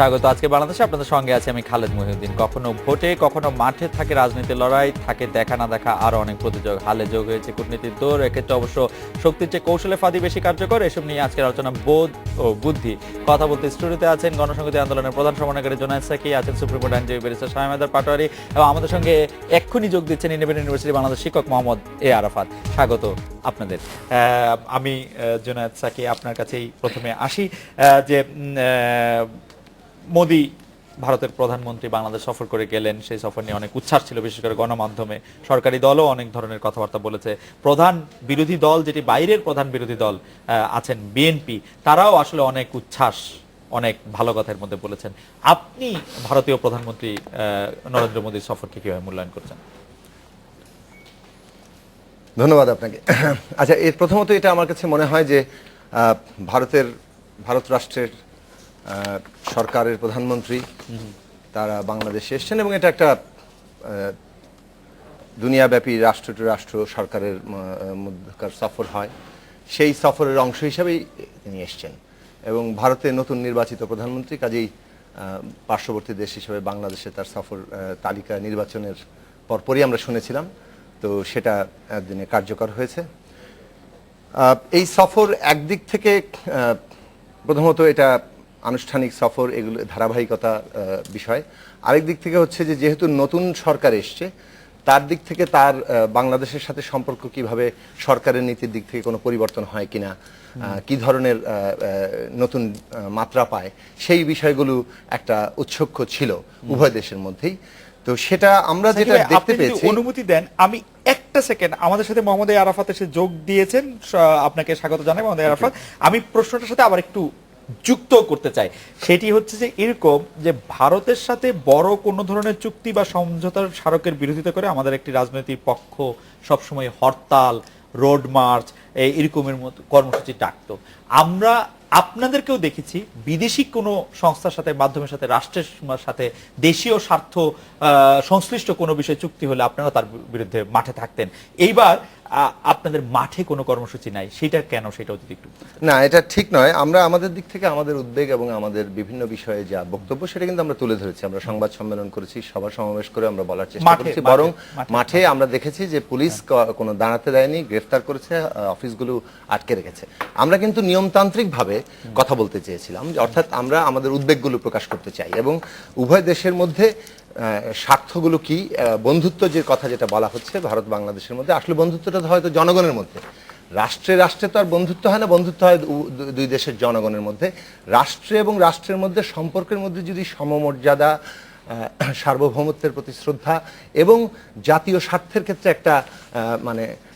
স্বাগত। আজকে বাংলাদেশে আপনাদের সঙ্গে আছে আমি খালেদ মহিউদ্দিন। কখনো ভোটে কখনো মাঠে থাকে রাজনীতির লড়াই, থাকে দেখা না দেখা আরো অনেক প্রতিযোগ। হালে যোগ হয়েছে কূটনীতির দৌড়, এক্ষেত্রে অবশ্য শক্তির চেয়ে কৌশলে ফাঁদি বেশি কার্যকর। এসব নিয়ে আজকের আলোচনা বোধ ও বুদ্ধি। কথা বলতে স্টুডিওতে আছেন গণসংহতি আন্দোলনের প্রধান সমন্বয়কারী জোনায়েদ সাকি, আছেন সুপ্রিম কোর্ট আইনজীবী ব্যারিস্টার শামীম হায়দার পাটোয়ারি, এবং আমাদের সঙ্গে এক্ষুনি যোগ দিচ্ছেন ইন্ডিপেন্ডেন্ট ইউনিভার্সিটি বাংলাদেশ শিক্ষক মোহাম্মদ এ আরাফাত। স্বাগত আপনাদের। আমি জোনায়েদ সাকি আপনার কাছেই প্রথমে আসি। যে মোদি ভারতের প্রধানমন্ত্রী বাংলাদেশ সফর করে গেলেন, সেই সফর নিয়ে অনেক উচ্ছ্বাস ছিল, বিশেষ করে গণমাধ্যমে। সরকারি দলও অনেক ধরনের কথাবার্তা বলেছে। প্রধান বিরোধী দল, যেটি বাইরের প্রধান বিরোধী দল আছেন বিএনপি, তারাও আসলে অনেক উচ্ছ্বাস, অনেক ভালো কথার মধ্যে বলেছেন। আপনি ভারতীয় প্রধানমন্ত্রী নরেন্দ্র মোদীর সফরকে কিভাবে মূল্যায়ন করছেন? ধন্যবাদ আপনাকে। আচ্ছা, এর প্রথমত এটা আমার কাছে মনে হয় যে ভারত রাষ্ট্রের সরকারের প্রধানমন্ত্রী তারা বাংলাদেশে এসেছেন এবং এটা একটা দুনিয়াব্যাপী রাষ্ট্র টু রাষ্ট্র সরকারের মধ্যকার সফর হয়, সেই সফরের অংশ হিসাবেই তিনি এসছেন। এবং ভারতের নতুন নির্বাচিত প্রধানমন্ত্রী, কাজেই পার্শ্ববর্তী দেশ হিসেবে বাংলাদেশে তার সফর তালিকা নির্বাচনের পরপরই আমরা শুনেছিলাম, তো সেটা একদিনে কার্যকর হয়েছে। এই সফর একদিক থেকে প্রথমত এটা আনুষ্ঠানিক সফর, এগুলো ধারাবাহিকতা বিষয়। আরেক দিক থেকে হচ্ছে যে যেহেতু নতুন সরকার এসছে, তার দিক থেকে তার বাংলাদেশের সাথে সম্পর্ক কিভাবে, সরকারের নীতির দিক থেকে কোনো পরিবর্তন হয় কিনা, কি ধরনের নতুন মাত্রা পায়, সেই বিষয়গুলো একটা উৎসুক ছিল উভয় দেশের মধ্যেই। তো সেটা আমরা যেটা দেখতে পেয়েছি। অনুমতি দেন আমি একটা সেকেন্ড, আমাদের সাথে মোহাম্মদ এ আরাফাত এসে যোগ দিয়েছেন, আপনাকে স্বাগত জানাই মোহাম্মদ এ আরাফাত। আমি প্রশ্নটার সাথে আবার একটু যুক্ত করতে চাই। সেটি হচ্ছে যে এরকম যে ভারতের সাথে বড় কোনো ধরনের চুক্তি বা সমঝোতার স্মারকের বিরোধিতা করে আমাদের একটি রাজনৈতিক পক্ষ সবসময় হরতাল, রোড মার্চ এরকমের মতো কর্মসূচি ডাকতো। আমরা আপনাদেরকেও দেখেছি বিদেশি কোনো সংস্থার সাথে, মাধ্যমের সাথে, রাষ্ট্রের সাথে দেশীয় স্বার্থ সংশ্লিষ্ট কোনো বিষয়ে চুক্তি হলে আপনারা তার বিরুদ্ধে মাঠে থাকতেন। এইবার আপনাদের মাঠে কোনো কর্মসূচি নাই, সেটা কেন? সেটাও যদি একটু। না, এটা ঠিক নয়। আমরা আমাদের দিক থেকে আমাদের উদ্বেগ এবং আমাদের বিভিন্ন বিষয়ে যা বক্তব্য, সেটা কিন্তু আমরা তুলে ধরেছি। আমরা সংবাদ সম্মেলন করেছি, সভা সমাবেশ করে আমরা বলার চেষ্টা করেছি। বরং মাঠে আমরা দেখেছি যে পুলিশ কোনো দাঁড়াতে দেয়নি, গ্রেফতার করেছে, অফিসগুলো আটকে রেখেছে। আমরা কিন্তু নিয়মতান্ত্রিকভাবে কথা বলতে চেয়েছিলাম, অর্থাৎ আমরা আমাদের উদ্বেগগুলো প্রকাশ করতে চাই এবং উভয় দেশের মধ্যে স্বার্থগুলো কি, বন্ধুত্ব যে কথা যেটা বলা হচ্ছে ভারত বাংলাদেশের মধ্যে, আসলে বন্ধুত্বটা হয়তো জনগণের মধ্যে। রাষ্ট্রে রাষ্ট্রে তো আর বন্ধুত্ব হয় না, বন্ধুত্ব হয় দুই দেশের জনগণের মধ্যে। রাষ্ট্রে এবং রাষ্ট্রের মধ্যে সম্পর্কের মধ্যে যদি সমমর্যাদা, সার্বভৌমত্বের প্রতি শ্রদ্ধা এবং জাতীয় স্বার্থের ক্ষেত্রে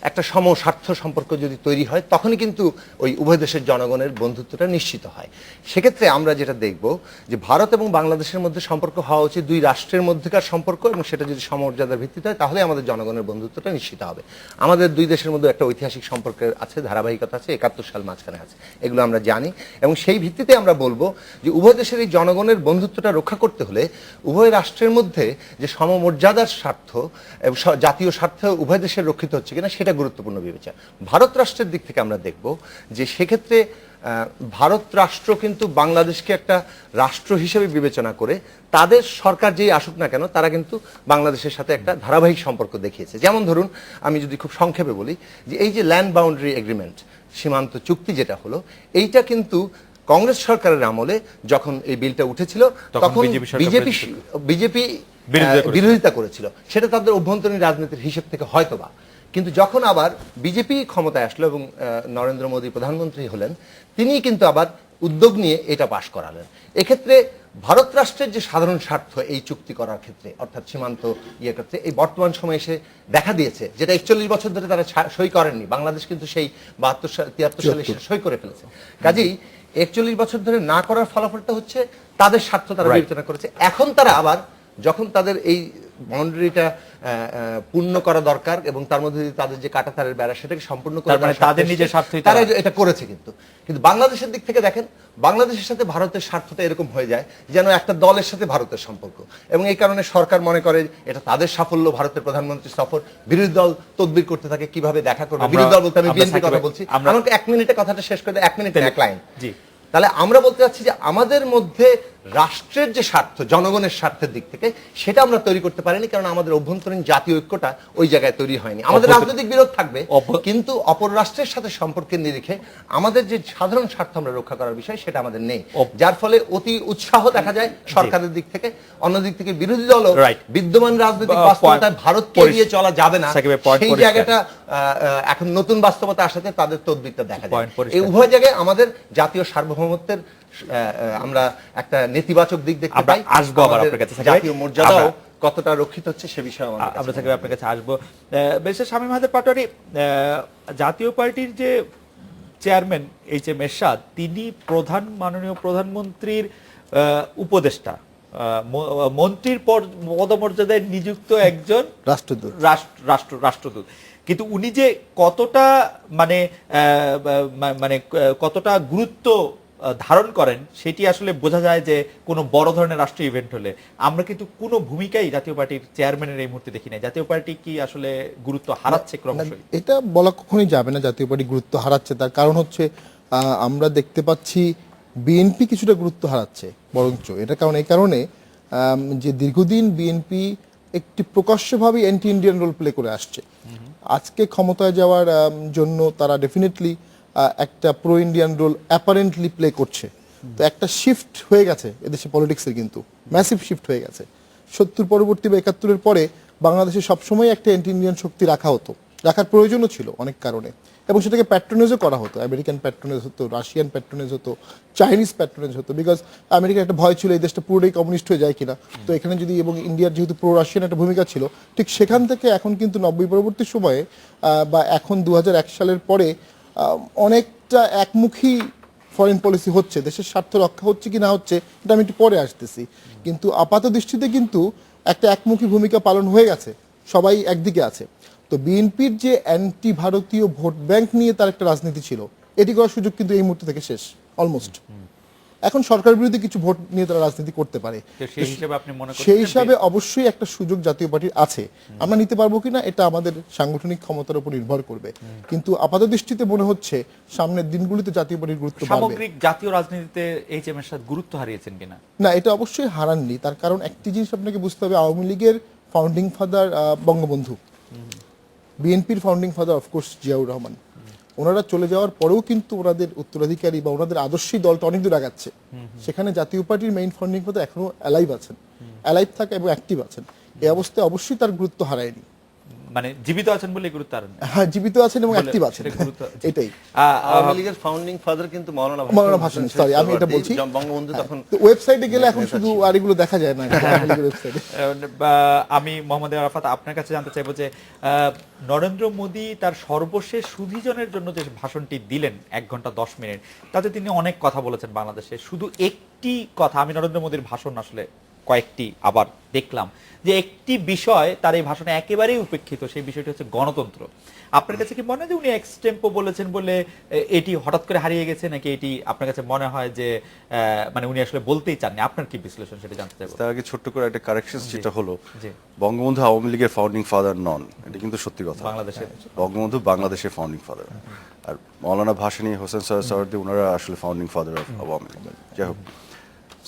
একটা সমস্বার্থ সম্পর্ক যদি তৈরি হয়, তখনই কিন্তু ওই উভয় দেশের জনগণের বন্ধুত্বটা নিশ্চিত হয়। সেক্ষেত্রে আমরা যেটা দেখব যে ভারত এবং বাংলাদেশের মধ্যে সম্পর্ক হওয়া উচিত দুই রাষ্ট্রের মধ্যেকার সম্পর্ক, এবং সেটা যদি সমমর্যাদার ভিত্তিতে হয়, তাহলে আমাদের জনগণের বন্ধুত্বটা নিশ্চিত হবে। আমাদের দুই দেশের মধ্যে একটা ঐতিহাসিক সম্পর্কের আছে, ধারাবাহিকতা আছে, 71 সাল মাঝখানে আছে, এগুলো আমরা জানি। এবং সেই ভিত্তিতে আমরা বলবো যে উভয় দেশের এই জনগণের বন্ধুত্বটা রক্ষা করতে হলে উভয় রাষ্ট্রের মধ্যে যে সমমর্যাদার স্বার্থ এবং জাতীয় স্বার্থ উভয় দেশের রক্ষিত হচ্ছে কিনা, সেটা গুরুত্বপূর্ণ বিবেচনা। ভারত রাষ্ট্রের দিক থেকে আমরা দেখব যে সেক্ষেত্রে ভারত রাষ্ট্র কিন্তু বাংলাদেশকে একটা রাষ্ট্র হিসেবে বিবেচনা করে তাদের সরকার যেই আসুক না কেন, তারা কিন্তু বাংলাদেশের সাথে একটা ধারাবাহিক সম্পর্ক দেখিয়েছে। যেমন ধরুন, আমি যদি খুব সংক্ষেপে বলি, যে এই যে ল্যান্ড বাউন্ডারি এগ্রিমেন্ট, সীমান্ত চুক্তি যেটা হলো, এইটা কিন্তু কংগ্রেস সরকারের আমলে যখন এই বিলটা উঠেছিল, তখন বিজেপি বিরোধিতা করেছিল। সেটা তাদের অভ্যন্তরীণ রাজনীতির হিসেব থেকে হয়তোবা। কিন্তু যখন আবার বিজেপি ক্ষমতায় আসলো এবং নরেন্দ্র মোদী প্রধানমন্ত্রী হলেন, তিনি কিন্তু আবার উদ্যোগ নিয়ে এটা পাশ করালেন। এক্ষেত্রে ভারত রাষ্ট্রের যে সাধারণ স্বার্থ এই চুক্তি করার ক্ষেত্রে, অর্থাৎ সীমান্ত ক্ষেত্রে, এই বর্তমান সময়ে এসে দেখা দিয়েছে, যেটা 41 বছর ধরে তারা সই করেননি। বাংলাদেশ কিন্তু সেই 73 সালে সই করে ফেলেছে। কাজেই 41 বছর ধরে না করার ফলাফলটা হচ্ছে তাদের স্বার্থ তারা বিবেচনা করেছে। এখন তারা আবার যখন তাদের এই বাউন্ডারিটা পূর্ণ করা দরকার এবং তার মধ্যে তাদের যে কাঁটাতারের বেড়া, সেটাকে সম্পূর্ণ করে তাদের নিজের স্বার্থ তারা এটা করেছে। কিন্তু বাংলাদেশের দিক থেকে দেখেন, বাংলাদেশের সাথে ভারতের স্বার্থটা এরকম হয়ে যায় যেন একটা দলের সাথে ভারতের সম্পর্ক, এবং এই কারণে সরকার মনে করে এটা তাদের সাফল্য, ভারতের প্রধানমন্ত্রী সফর। বিরোধী দল তদবির করতে থাকে কিভাবে দেখা করবে। বিরোধী দল বলতে আমি বিএনপি কথা বলছি। আমাকে 1 মিনিটে কথাটা শেষ করে দেয়, 1 মিনিটে 1 লাইন। তাহলে আমরা বলতে চাচ্ছি যে আমাদের মধ্যে রাষ্ট্রের যে স্বার্থ, জনগণের স্বার্থের দিক থেকে সেটা আমরা তৈরি করতে পারিনি, কারণ আমাদের অভ্যন্তরীণ জাতীয় ঐক্যটা ওই জায়গায় তৈরি হয়নি। আমাদের রাজনৈতিক বিরোধ থাকবে, কিন্তু অপর রাষ্ট্রের সাথে সম্পর্কের নিরিখে আমাদের যে সাধারণ স্বার্থ আমরা রক্ষা করার বিষয় সেটা আমাদের নেই, যার ফলে অতি উৎসাহ দেখা যায় সরকারের দিক থেকে, অন্য দিক থেকে বিরোধী দল বিদ্যমান রাজনৈতিক বাস্তবতায় ভারতকে এড়িয়ে চলা যাবে না, সেই জায়গাটা এখন নতুন বাস্তবতা আসাতে তাদের তদবিরটা দেখা যায়। এই উভয় জায়গায় আমাদের জাতীয় সার্বভৌমত্বের আমরা একটা নেতিবাচক দিক দেখতে পাই। আসবো আবার আপনার কাছে, জাতীয় মর্যাদাও কতটা রক্ষিত হচ্ছে সে বিষয়ে আমরা থেকে আপনার কাছে আসবো। ব্যারিস্টার শামীম আহমেদ পাটোয়ারী, জাতীয় পার্টির যে চেয়ারম্যান এইচ এম এরশাদ, তিনি মাননীয় প্রধানমন্ত্রীর উপদেষ্টা, মন্ত্রীর পদমর্যাদায় নিযুক্ত একজন রাষ্ট্রদূত, কিন্তু উনি যে কতটা মানে কতটা গুরুত্ব ধারণ করেন সেটি আসলে বোঝা যায় যে কোনো বড় ধরনের রাষ্ট্রীয় ইভেন্ট হলে। আমরা কিন্তু কোনো ভূমিকাই জাতীয় পার্টির চেয়ারম্যানের এই মুহূর্তে দেখি নাই। জাতীয় পার্টি কি আসলে গুরুত্ব হারাচ্ছে ক্রমশই? এটা বলা কখনোই যাবে না জাতীয় পার্টি গুরুত্ব হারাচ্ছে। তার কারণ হচ্ছে আমরা দেখতে পাচ্ছি বিএনপি কিছুটা গুরুত্ব হারাচ্ছে বরঞ্চ। এটা কারণ এই কারণে যে দীর্ঘদিন বিএনপি একটি প্রকাশ্যভাবে অ্যান্টি ইন্ডিয়ান রোল প্লে করে আসছে। আজকে ক্ষমতায় যাওয়ার জন্য তারা ডেফিনেটলি একটা pro Indian role apparently play করছে। তো একটা শিফট হয়ে গেছে এদেশে পলিটিক্সের, কিন্তু ম্যাসিভ শিফট হয়ে গেছে। 70 পরবর্তী বা 71-এর পরে বাংলাদেশে সবসময় একটা অ্যান্টি ইন্ডিয়ান শক্তি রাখার প্রয়োজনও ছিল অনেক কারণে, এবং সেটাকে প্যাট্রোনেজও করা হতো। আমেরিকান প্যাট্রোনেজ হতো, রাশিয়ান প্যাট্রোনেজ হতো, চাইনিজ প্যাট্রোনেজ হতো, বিকজ আমেরিকার একটা ভয় ছিল এই দেশটা পুরোটাই কমিউনিস্ট হয়ে যায় কিনা। তো এখানে যদি, এবং ইন্ডিয়ার যেহেতু প্রো রাশিয়ান একটা ভূমিকা ছিল, ঠিক সেখান থেকে এখন কিন্তু 90 পরবর্তী সময়ে বা এখন 2001 সালের পরে অনেকটা একমুখী ফরেন পলিসি হচ্ছে। দেশের স্বার্থ রক্ষা হচ্ছে কি না হচ্ছে এটা আমি একটু পরে আসতেছি, কিন্তু আপাত দৃষ্টিতে কিন্তু একটা একমুখী ভূমিকা পালন হয়ে গেছে, সবাই একদিকে আছে। তো বিএনপির যে অ্যান্টি ভারতীয় ভোট ব্যাংক নিয়ে তার একটা রাজনীতি ছিল, এটি করার সুযোগ কিন্তু এই মুহূর্তে থেকে শেষ অলমোস্ট। এখন সরকার বিরোধী কিছু ভোট নিয়ে তারা রাজনীতি করতে পারে, সেই হিসাবে অবশ্যই একটা সুযোগ জাতীয় পার্টির আছে। আমরা নিতে পারবো কিনা এটা আমাদের সাংগঠনিক ক্ষমতার উপর নির্ভর করবে, কিন্তু আপাত দৃষ্টিতে মনে হচ্ছে সামনের দিনগুলিতে জাতীয় পার্টির গুরুত্ব বাড়বে। সামগ্রিক জাতীয় রাজনীতিতে এইচ এম এরশাদ গুরুত্ব হারিয়েছেন কিনা? না, এটা অবশ্যই হারাননি। তার কারণ একটি জিনিস আপনাকে বুঝতে হবে, আওয়ামী লীগের ফাউন্ডিং ফাদার বঙ্গবন্ধু, বিএনপির founding father of course Ziaur Rahman. ওনারা চলে যাওয়ার পরেও কিন্তু ওনাদের উত্তরাধিকারী বা ওনাদের আদর্শী দলটা অনেক দূর আগাচ্ছে। সেখানে জাতীয় পার্টির মেইন ফাউন্ডিং ফাদার এখনো অ্যালাইভ থাকে এবং অ্যাক্টিভ আছেন। এই অবস্থায় অবশ্যই তার গুরুত্ব হারায়নি। মানে জীবিত আছেন বলে গুরুত্ব আর হ্যাঁ, জীবিত আছেন এবং অ্যাক্টিভ আছেন, এটাই। আওয়ামী লীগের ফাউন্ডিং ফাদার কিন্তু মাওলানা ভাসানী, সরি আমি এটা বলছি। বঙ্গবন্ধু তখন ওয়েবসাইটে গেলে এখন শুধু আর এগুলো দেখা যায় না ওয়েবসাইটে। আমি মোহাম্মদ আরাফাত আপনার কাছে জানতে চাইবো যে নরেন্দ্র মোদী তার সর্বশেষ সুধীজনের জন্য যে ভাষণটি দিলেন 1 ঘন্টা 10 মিনিট, তাতে তিনি অনেক কথা বলেছেন বাংলাদেশে। শুধু একটি কথা, আমি নরেন্দ্র মোদীর ভাষণ আসলে কয়েকটি আবার দেখলাম, যে একটি বিষয় তার এই ভাষণে একেবারেই উপেক্ষিত, সেই বিষয়টি হচ্ছে গণতন্ত্র। আপনার কাছে কি মনে হয় যে উনি এক্সটেম্পো বলেছেন বলে এটি হঠাৎ করে হারিয়ে গেছে, নাকি এটি আপনার কাছে মনে হয় যে মানে উনি আসলে বলতেই চাননি? আপনার কি বিশ্লেষণ সেটা জানতে চাইবো। তার আগে ছোট্ট করে একটা কারেকশন, যেটা হলো বঙ্গবন্ধু আওয়ামী লীগের ফাউন্ডিং ফাদার নন, এটা কিন্তু সত্যি কথা। বাংলাদেশের বঙ্গবন্ধু বাংলাদেশের ফাউন্ডিং ফাদার, আর মাওলানা ভাসানী, হোসেন সৈয়দ সোহরাওয়ার্দী, ওনারা আসলে founding father of Awami League. যাই হোক,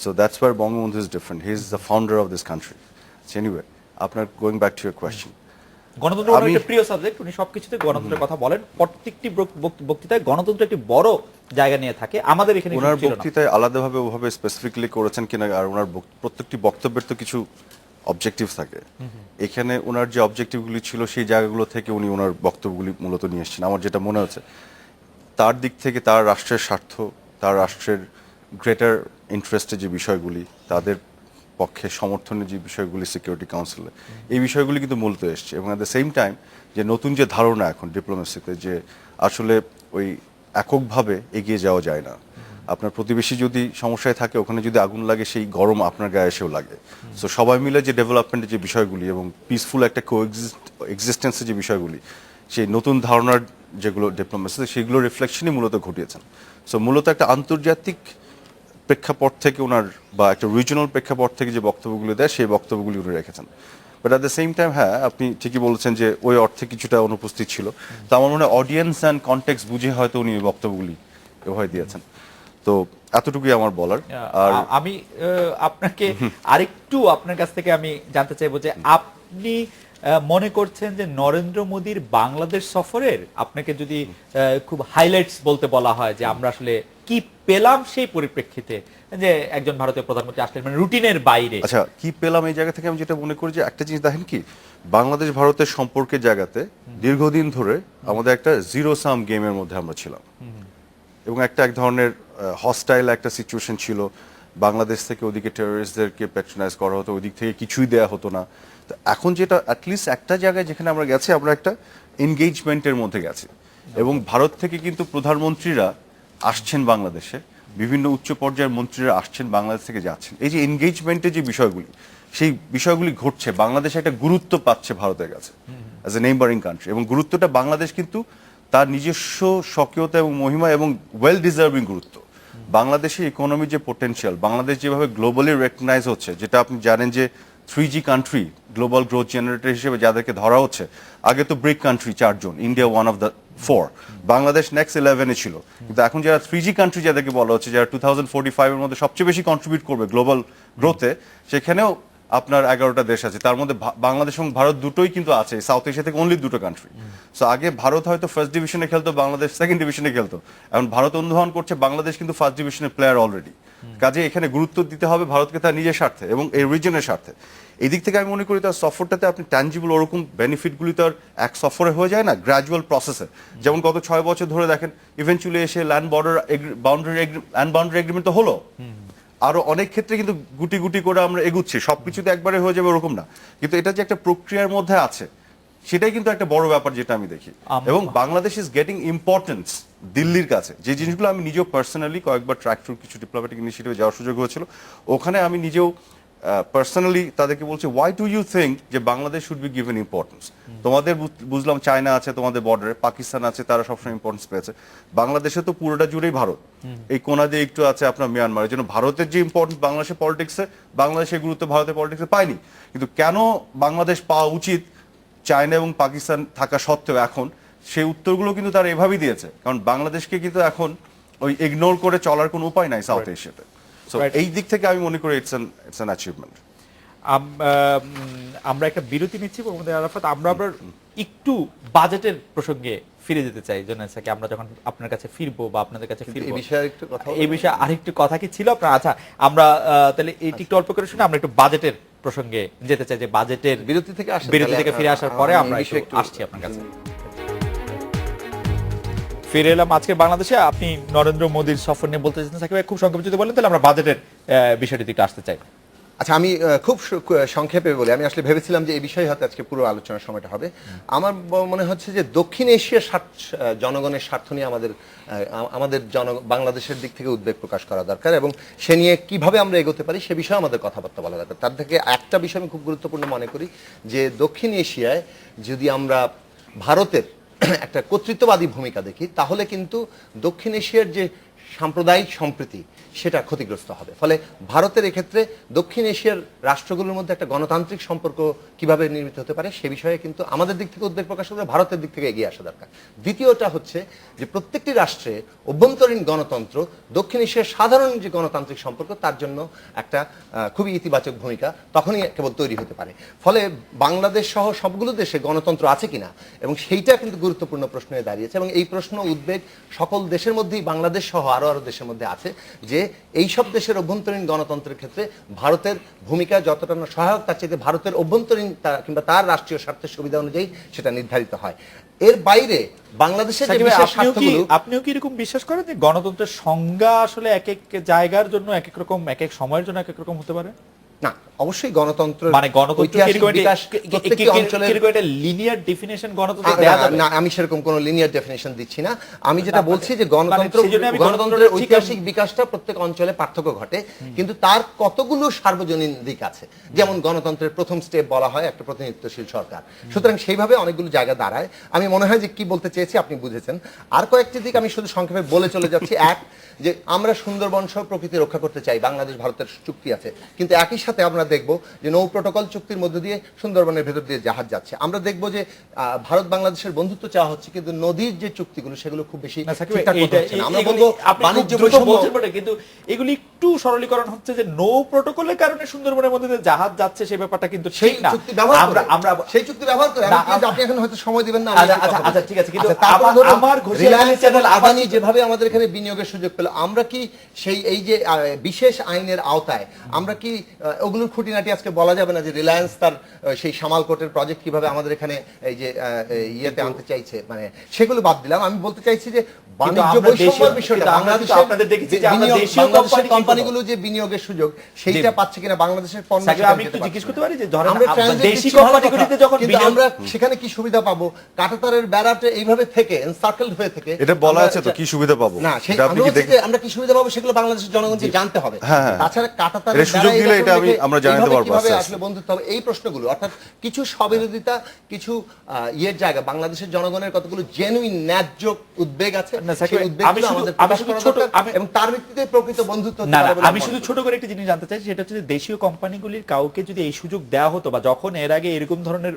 so that's where Bangabandhu is different. He is the founder of this country. So anyway, আপনার going back to your question, গণতন্ত্র ওনার একটা প্রিয় সাবজেক্ট, উনি সবকিছুতে গণতন্ত্রের কথা বলেন, প্রত্যেকটি বক্তৃতায় গণতন্ত্র একটি বড় জায়গা নিয়ে থাকে। আমাদের এখানে ওনার বক্তৃতায় আলাদাভাবে ওভাবে স্পেসিফিকলি করেছেন কিনা, আর ওনার প্রত্যেকটি বক্তব্যের তো কিছু অবজেক্টিভ থাকে। এখানে ওনার যে অবজেক্টিভগুলি ছিল সেই জায়গাগুলো থেকে উনি ওনার বক্তব্যগুলি মূলত নিয়ে এসেছেন। আমার যেটা মনে হচ্ছে, তার দিক থেকে তার রাষ্ট্রের স্বার্থ, তার রাষ্ট্রের গ্রেটার ইন্টারেস্টের যে বিষয়গুলি, তাদের পক্ষে সমর্থনের যে বিষয়গুলি সিকিউরিটি কাউন্সিলে, এই বিষয়গুলি কিন্তু মূলত এসছে। এবং অ্যাট দ্য সেম টাইম যে নতুন যে ধারণা এখন ডিপ্লোমেসিতে, যে আসলে ওই এককভাবে এগিয়ে যাওয়া যায় না, আপনার প্রতিবেশী যদি সমস্যায় থাকে, ওখানে যদি আগুন লাগে, সেই গরম আপনার গায়ে এসেও লাগে। সো সবাই মিলে যে ডেভেলপমেন্টের যে বিষয়গুলি এবং পিসফুল একটা এক্সিস্টেন্সের যে বিষয়গুলি, সেই নতুন ধারণার যেগুলো ডিপ্লোমেসিতে, সেগুলো রিফ্লেকশনই মূলত ঘটিয়েছেন। সো মূলত একটা আন্তর্জাতিক প্রেক্ষাপট থেকে ওনার, বা একটা রিজিওনাল প্রেক্ষাপট থেকে যে বক্তব্যগুলি দেয়, সেই বক্তব্যগুলি উনি রেখেছেন। But at the same time, হ্যাঁ, আপনি ঠিকই বলেছেন যে ওই অর্থে কিছুটা অনুপস্থিত ছিল। তো আমার মনে হয় অডিয়েন্স অ্যান্ড কনটেক্সট বুঝে হয়তো উনি ওই বক্তব্যগুলি এভাবে দিয়েছেন। তো এতটুকুই আমার বলার। আর আমি আপনাকে আরেকটু আপনার কাছ থেকে আমি জানতে চাইবো যে আপনি মনে করছেন যে নরেন্দ্র মোদীর বাংলাদেশ সফরের আপনাকে যদি খুব হাইলাইটস বলতে বলা হয় যে আমরা আসলে কি পেলাম সেই পরিপ্রেক্ষিতে, যে একজন ভারতীয় প্রধানমন্ত্রী আসলেন মানে রুটিনের বাইরে। আচ্ছা, কি পেলাম এই জায়গা থেকে আমি যেটা মনে করি যে একটা জিনিস দেখেন কি, বাংলাদেশ ভারতের সম্পর্কের জায়গাতে দীর্ঘদিন ধরে আমাদের একটা জিরো সাম গেমের মধ্যে আমরা ছিলাম এবং এক ধরনের হস্টাইল একটা সিচুয়েশন ছিল। বাংলাদেশ থেকে ওদিকে টেররিস্টদেরকে প্যাট্রোনাইজ করা হতো, ওই দিক থেকে কিছুই দেয়া হতো না। তো এখন যেটা অ্যাটলিস্ট একটা জায়গায় যেখানে আমরা গেছি, আমরা একটা এনগেজমেন্টের মধ্যে গেছি এবং ভারত থেকে কিন্তু প্রধানমন্ত্রীরা আসছেন বাংলাদেশে, বিভিন্ন উচ্চ পর্যায়ের মন্ত্রীরা আসছেন বাংলাদেশ থেকে যাচ্ছেন। এই যে এনগেজমেন্টের যে বিষয়গুলি, সেই বিষয়গুলি ঘটছে, বাংলাদেশ একটা গুরুত্ব পাচ্ছে ভারতের কাছে অ্যাজ এ নেইবারিং কান্ট্রি, এবং গুরুত্বটা বাংলাদেশ কিন্তু তার নিজস্ব স্বকীয়তা এবং মহিমা এবং ওয়েল ডিজার্ভিং গুরুত্ব। বাংলাদেশের ইকোনমির যে পোটেনশিয়াল, বাংলাদেশ যেভাবে গ্লোবালি রেকগনাইজ হচ্ছে, যেটা আপনি জানেন যে 3G country global growth generator হিসেবে যাদেরকে ধরা হচ্ছে, আগে তো ব্রিক কান্ট্রি 4 জন, India one of the 4, Bangladesh next 11-এ ছিল, কিন্তু এখন যারা 3G কান্ট্রি যাদেরকে বলা হচ্ছে, যারা 2045 এর মধ্যে সবচেয়ে বেশি কন্ট্রিবিউট করবে গ্লোবাল গ্রোথে, সেখানেও আপনার 11টা দেশ আছে, তার মধ্যে বাংলাদেশ এবং ভারত দুটোই কিন্তু আছে, সাউথ এশিয়া থেকে অনলি 2টো কান্ট্রি। সো আগে ভারত হয়তো ফার্স্ট ডিভিশনে খেলতো, বাংলাদেশ সেকেন্ড ডিভিশনে খেলতো, এখন ভারত অনুধাবন করছে বাংলাদেশ কিন্তু ফার্স্ট ডিভিশনের প্লেয়ার অলরেডি। কাজে এখানে গুরুত্ব দিতে হবে ভারতকে তার নিজের স্বার্থে এবং এই রিজনের স্বার্থে। এই দিক থেকে আমি মনে করি তার সফরটাতে আপনি ট্যাঞ্জিবল ওরকম বেনিফিটগুলি তো আর এক সফরে হয়ে যায় না, গ্র্যাজুয়াল প্রসেসে। যেমন গত 6 বছর ধরে দেখেন, ইভেনচুয়ালি এসে ল্যান্ড বাউন্ডারি এগ্রিমেন্ট তো হলো, আরো অনেক ক্ষেত্রে কিন্তু গুটি গুটি করে আমরা এগুচ্ছি, সবকিছুতে একবারে হয়ে যাবে ওরকম না, কিন্তু এটা যে একটা প্রক্রিয়ার মধ্যে আছে সেটাই কিন্তু একটা বড় ব্যাপার যেটা আমি দেখি। এবং বাংলাদেশ ইজ গেটিং ইম্পর্টেন্স দিল্লির কাছে, যে জিনিসগুলো আমি নিজেও পার্সোনালি কয়েকবার ট্র্যাক থ্রু কিছু ডিপ্লোম্যাটিক ইনিশিয়েটিভে যাওয়ার সুযোগ হয়েছিল, ওখানে আমি নিজেও পার্সোনালি তাদেরকে বলছি, ওয়াই ডু ইউ থিঙ্ক যে Bangladesh should be given importance? তোমাদের বুঝলাম চায়না আছে তোমাদের বর্ডারে, পাকিস্তান আছে, তারা সবসময় ইম্পর্টেন্স পেয়েছে, বাংলাদেশে তো পুরোটা জুড়েই ভারত, এই কোনা দিয়ে একটু আছে আপনার মিয়ানমার। এই জন্য ভারতের যে ইম্পর্টেন্স বাংলাদেশের পলিটিক্সে, বাংলাদেশের গুরুত্ব ভারতের পলিটিক্সে পায়নি, কিন্তু কেন বাংলাদেশ পাওয়া উচিত চায়না এবং পাকিস্তান থাকা সত্ত্বেও এখন, সেই উত্তরগুলো কিন্তু তারা এভাবেই দিয়েছে, কারণ বাংলাদেশকে কিন্তু এখন ওই ইগনোর করে চলার কোনো উপায় নাই সাউথ এশিয়াতে। সো এই দিক থেকে আমি মনে করি ইটস অ্যান অ্যাচিভমেন্ট। আমরা একটা বিরতি নিচ্ছি আরাফাত, আমরা আবার একটু বাজেটের প্রসঙ্গে ফিরে যেতে চাই। জোনায়েসাকে আমরা যখন আপনার কাছে ফিরবো বা আপনাদের কাছে ফিরবো, এই বিষয়ে আরেকটু কথা কি ছিল আপনার? আচ্ছা, আমরা তাহলে এইটি একটু অল্প করে শুনে আমরা একটু বাজেটের প্রসঙ্গে যেতে চাই, যে বাজেটের বিরতি থেকে ফিরে আসার পরে আমরা একটু আসছি আপনার কাছে। ফিরে এলাম আজকের বাংলাদেশে। আপনি নরেন্দ্র মোদীর সফর নিয়ে বলতে চাচ্ছেন, সাকিব ভাই খুব সংক্ষেপে যদি বলেন তাহলে আমরা বাজেটের বিষয়টিতে একটু আসতে চাই। আচ্ছা, আমি খুব সংক্ষেপে বলি। আমি আসলে ভেবেছিলাম যে এই বিষয়ে হয়তো আজকে পুরো আলোচনার সময়টা হবে। আমার মনে হচ্ছে যে দক্ষিণ এশিয়ার জনগণের স্বার্থ নিয়ে আমাদের বাংলাদেশের দিক থেকে উদ্বেগ প্রকাশ করা দরকার, এবং সে নিয়ে কিভাবে আমরা এগোতে পারি সে বিষয়ে আমাদের কথাবার্তা বলা দরকার। তার থেকে একটা বিষয় আমি খুব গুরুত্বপূর্ণ মনে করি, যে দক্ষিণ এশিয়ায় যদি আমরা ভারতের একটা কর্তৃত্ববাদী ভূমিকা দেখি, তাহলে কিন্তু দক্ষিণ এশিয়ার যে সাম্প্রদায়িক সম্প্রীতি সেটা ক্ষতিগ্রস্ত হবে। ফলে ভারতের এক্ষেত্রে দক্ষিণ এশিয়ার রাষ্ট্রগুলোর মধ্যে একটা গণতান্ত্রিক সম্পর্ক কিভাবে নির্মিত হতে পারে সে বিষয়ে কিন্তু আমাদের দিক থেকে উদ্বেগ প্রকাশ করে ভারতের দিক থেকে এগিয়ে আসা দরকার। দ্বিতীয়টা হচ্ছে যে প্রত্যেকটি রাষ্ট্রে অভ্যন্তরীণ গণতন্ত্র, দক্ষিণ এশিয়ার সাধারণ যে গণতান্ত্রিক সম্পর্ক, তার জন্য একটা খুবই ইতিবাচক ভূমিকা তখনই কেবল তৈরি হতে পারে। ফলে বাংলাদেশ সহ সবগুলো দেশে গণতন্ত্র আছে কিনা, এবং সেইটা কিন্তু গুরুত্বপূর্ণ প্রশ্ন হয়ে দাঁড়িয়েছে, এবং এই প্রশ্ন উদ্বেগ সকল দেশের মধ্যেই, বাংলাদেশ সহ আরো দেশের মধ্যে আছে, যে এই সব দেশের অভ্যন্তরীণ গণতন্ত্রের ক্ষেত্রে ভারতের ভূমিকা যতটা না সহায়ক, তার চেয়ে ভারতের অভ্যন্তরীণ কিংবা তার রাষ্ট্রীয় স্বার্থের সুবিধা অনুযায়ী সেটা নির্ধারিত হয়। এর বাইরে বাংলাদেশের আপনিও কি এরকম বিশ্বাস করেন যে গণতন্ত্রের সংজ্ঞা আসলে এক এক জায়গার জন্য এক এক রকম, এক এক সময়ের জন্য এক এক রকম হতে পারে? না, অবশ্যই গণতন্ত্র মানে আমি সেরকম কোন লিনিয়ার ডেফিনিশন দিচ্ছি না। আমি যেটা বলছি যে গণতন্ত্রের ঐতিহাসিক বিকাশটা প্রত্যেক অঞ্চলে পার্থক্য ঘটে, কিন্তু তার কতগুলো সার্বজনীন দিক আছে। যেমন গণতন্ত্রের প্রথম স্টেপ বলা হয় একটা প্রতিনিধিত্বশীল সরকার, সুতরাং সেইভাবে অনেকগুলো জায়গা দাঁড়ায়। আমি মনে হয় যে কি বলতে চেয়েছি আপনি বুঝেছেন। আর কয়েকটি দিক আমি শুধু সংক্ষেপে বলে চলে যাচ্ছি। এক, যে আমরা সুন্দরবন সহ প্রকৃতি রক্ষা করতে চাই, বাংলাদেশ ভারতের চুক্তি আছে, কিন্তু একই সাথে আমরা দেখব যে নৌ প্রোটোকল চুক্তির মধ্য দিয়ে সুন্দরবনের ভেতর দিয়ে জাহাজ যাচ্ছে। আমরা দেখব যে ভারত বাংলাদেশের বন্ধুত্ব চাওয়া হচ্ছে, কিন্তু নদীর যে চুক্তিগুলো সেগুলো খুব বেশি না, সাকিব, ঠিকঠাক মতো হচ্ছে না। আমরা বলবো আপনি খুব বাণিজ্য দ্রুত বৈষম্য বলছেন বটে, কিন্তু এগুলি একটু সরলীকরণ হচ্ছে যে নৌ প্রোটোকলের কারণে সুন্দরবনের মধ্যে যে জাহাজ যাচ্ছে সেই ব্যাপারটা কিন্তু সেই ঠিক না। চুক্তি ব্যবহার করে আমরা সেই চুক্তি ব্যবহার করে না, আপনি এখন হয়তো সময় দিবেন না। আচ্ছা ঠিক আছে, কিন্তু তারপর ধরুন আমার রিলায়েন্স চ্যানেল আদানি যেভাবে আমাদের এখানে বিনিয়োগের সুযোগ পেল, আমরা কি সেই এই যে বিশেষ আইনের আওতায় আমরা কি ওগুলোর খুঁটিনাটি আজকে বলা যাবে না যে রিলায়েন্স তার সেই সামালকোটের প্রজেক্ট কিভাবে আমাদের এখানে এই যে ইয়েতে আনতে চাইছে, মানে সেগুলো বাদ দিলাম। আমি বলতে চাইছি যে বাণিজ্য বৈষম্যের বিষয়টা আপনাদের দেখেছি যে আমরা দেশীয় কোম্পানিগুলো যে বিনিয়োগের সুযোগ সেইটা পাচ্ছে কিনা বাংলাদেশের পণ্য। আমি একটু জিজ্ঞেস করতে পারি যে ধরেন আমরা দেশি কোম্পানিগুলিতে যখন কিন্তু আমরা সেখানে কি সুবিধা পাবো? কাঁটাতারের বেড়াতে এইভাবে থেকে এনসার্কেলড হয়ে থেকে এটা বলা আছে তো কি সুবিধা পাবো? না, সেই এটা আপনি কি দেখেন? আমরা কি সুবিধা পাবো সেগুলো বাংলাদেশের জনগণকে জানতে হবে। তাছাড়া কাঁটাতারের এটা সুযোগ দিলে এটা আমরা জানাতে পারবো কিভাবে আস্তে আস্তে। আসলে বন্ধুত্ব হবে এই প্রশ্নগুলো, অর্থাৎ কিছু স্ববিরোধিতা, কিছু ইয়ের জায়গা, বাংলাদেশের জনগণের কতগুলো জেনুইন ন্যায্য উদ্বেগ আছে, না, সেই সাকিব, উদ্বেগগুলো আমাদের প্রকাশ করা দরকার এবং তার ভিত্তিতে প্রকৃত বন্ধুত্ব হতে না পারে বলে আমি মনে শুধু করি। ছোট করে একটা জিনিস জানতে চাই, সেটা হচ্ছে যে দেশীয় কোম্পানিগুলির কাউকে যদি এই সুযোগ দেওয়া হতো বা যখন এর আগে এরকম ধরনের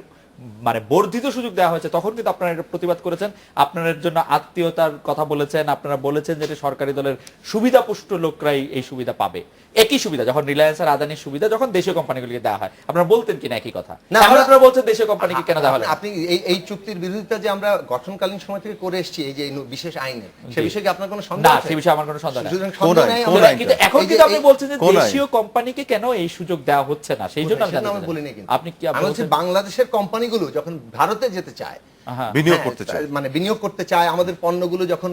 মানে বর্ধিত সুযোগ দেওয়া হয়েছে তখন কিন্তু আপনারা এটা প্রতিবাদ করেছেন, আপনাদের জন্য আত্মীয়তার কথা বলেছেন, আপনারা বলেছেন যে এটা সরকারি দলের সুবিধাপুষ্ট লোকরাই এই সুবিধা পাবে। একই সুবিধা যখন রিলায়েন্স আর আদানির সুবিধা যখন দেশীয় কোম্পানিগুলিকে দেওয়া হয়, আপনারা বলতেন কিনা একই কথা? না, এখন আপনারা বলছেন দেশীয় কোম্পানিকে কেন দেওয়া হলো? আপনি এই চুক্তির বিরোধিতা যে আমরা গঠনকালীন সময় থেকে করে এসেছি এই যে এই বিশেষ আইনে, সে বিষয়ে কি আপনার কোনো সন্দেহ না, আছে? সে বিষয়ে আমার কোনো সন্দেহ নেই। সুতরাং সন্দেহ নাই, কোন আমরা- আইন? কিন্তু এখন এই যে কিন্তু আপনি এই- বলছেন যে কোন আইন? দেশীয় কোম্পানিকে কেন এই সুযোগ দেওয়া হচ্ছে না, সেই জন্য আমি সেটা জানতে আমরা চাই। বলিনি কিন্তু। আপনি কি আমি বলছি বাংলাদেশের কোম্পানিগুলো যখন ভারতে যেতে চায়, হ্যাঁ, বিনিয়োগ হ্যাঁ, করতে চায়, মানে বিনিয়োগ করতে চায়, আমাদের পণ্যগুলো যখন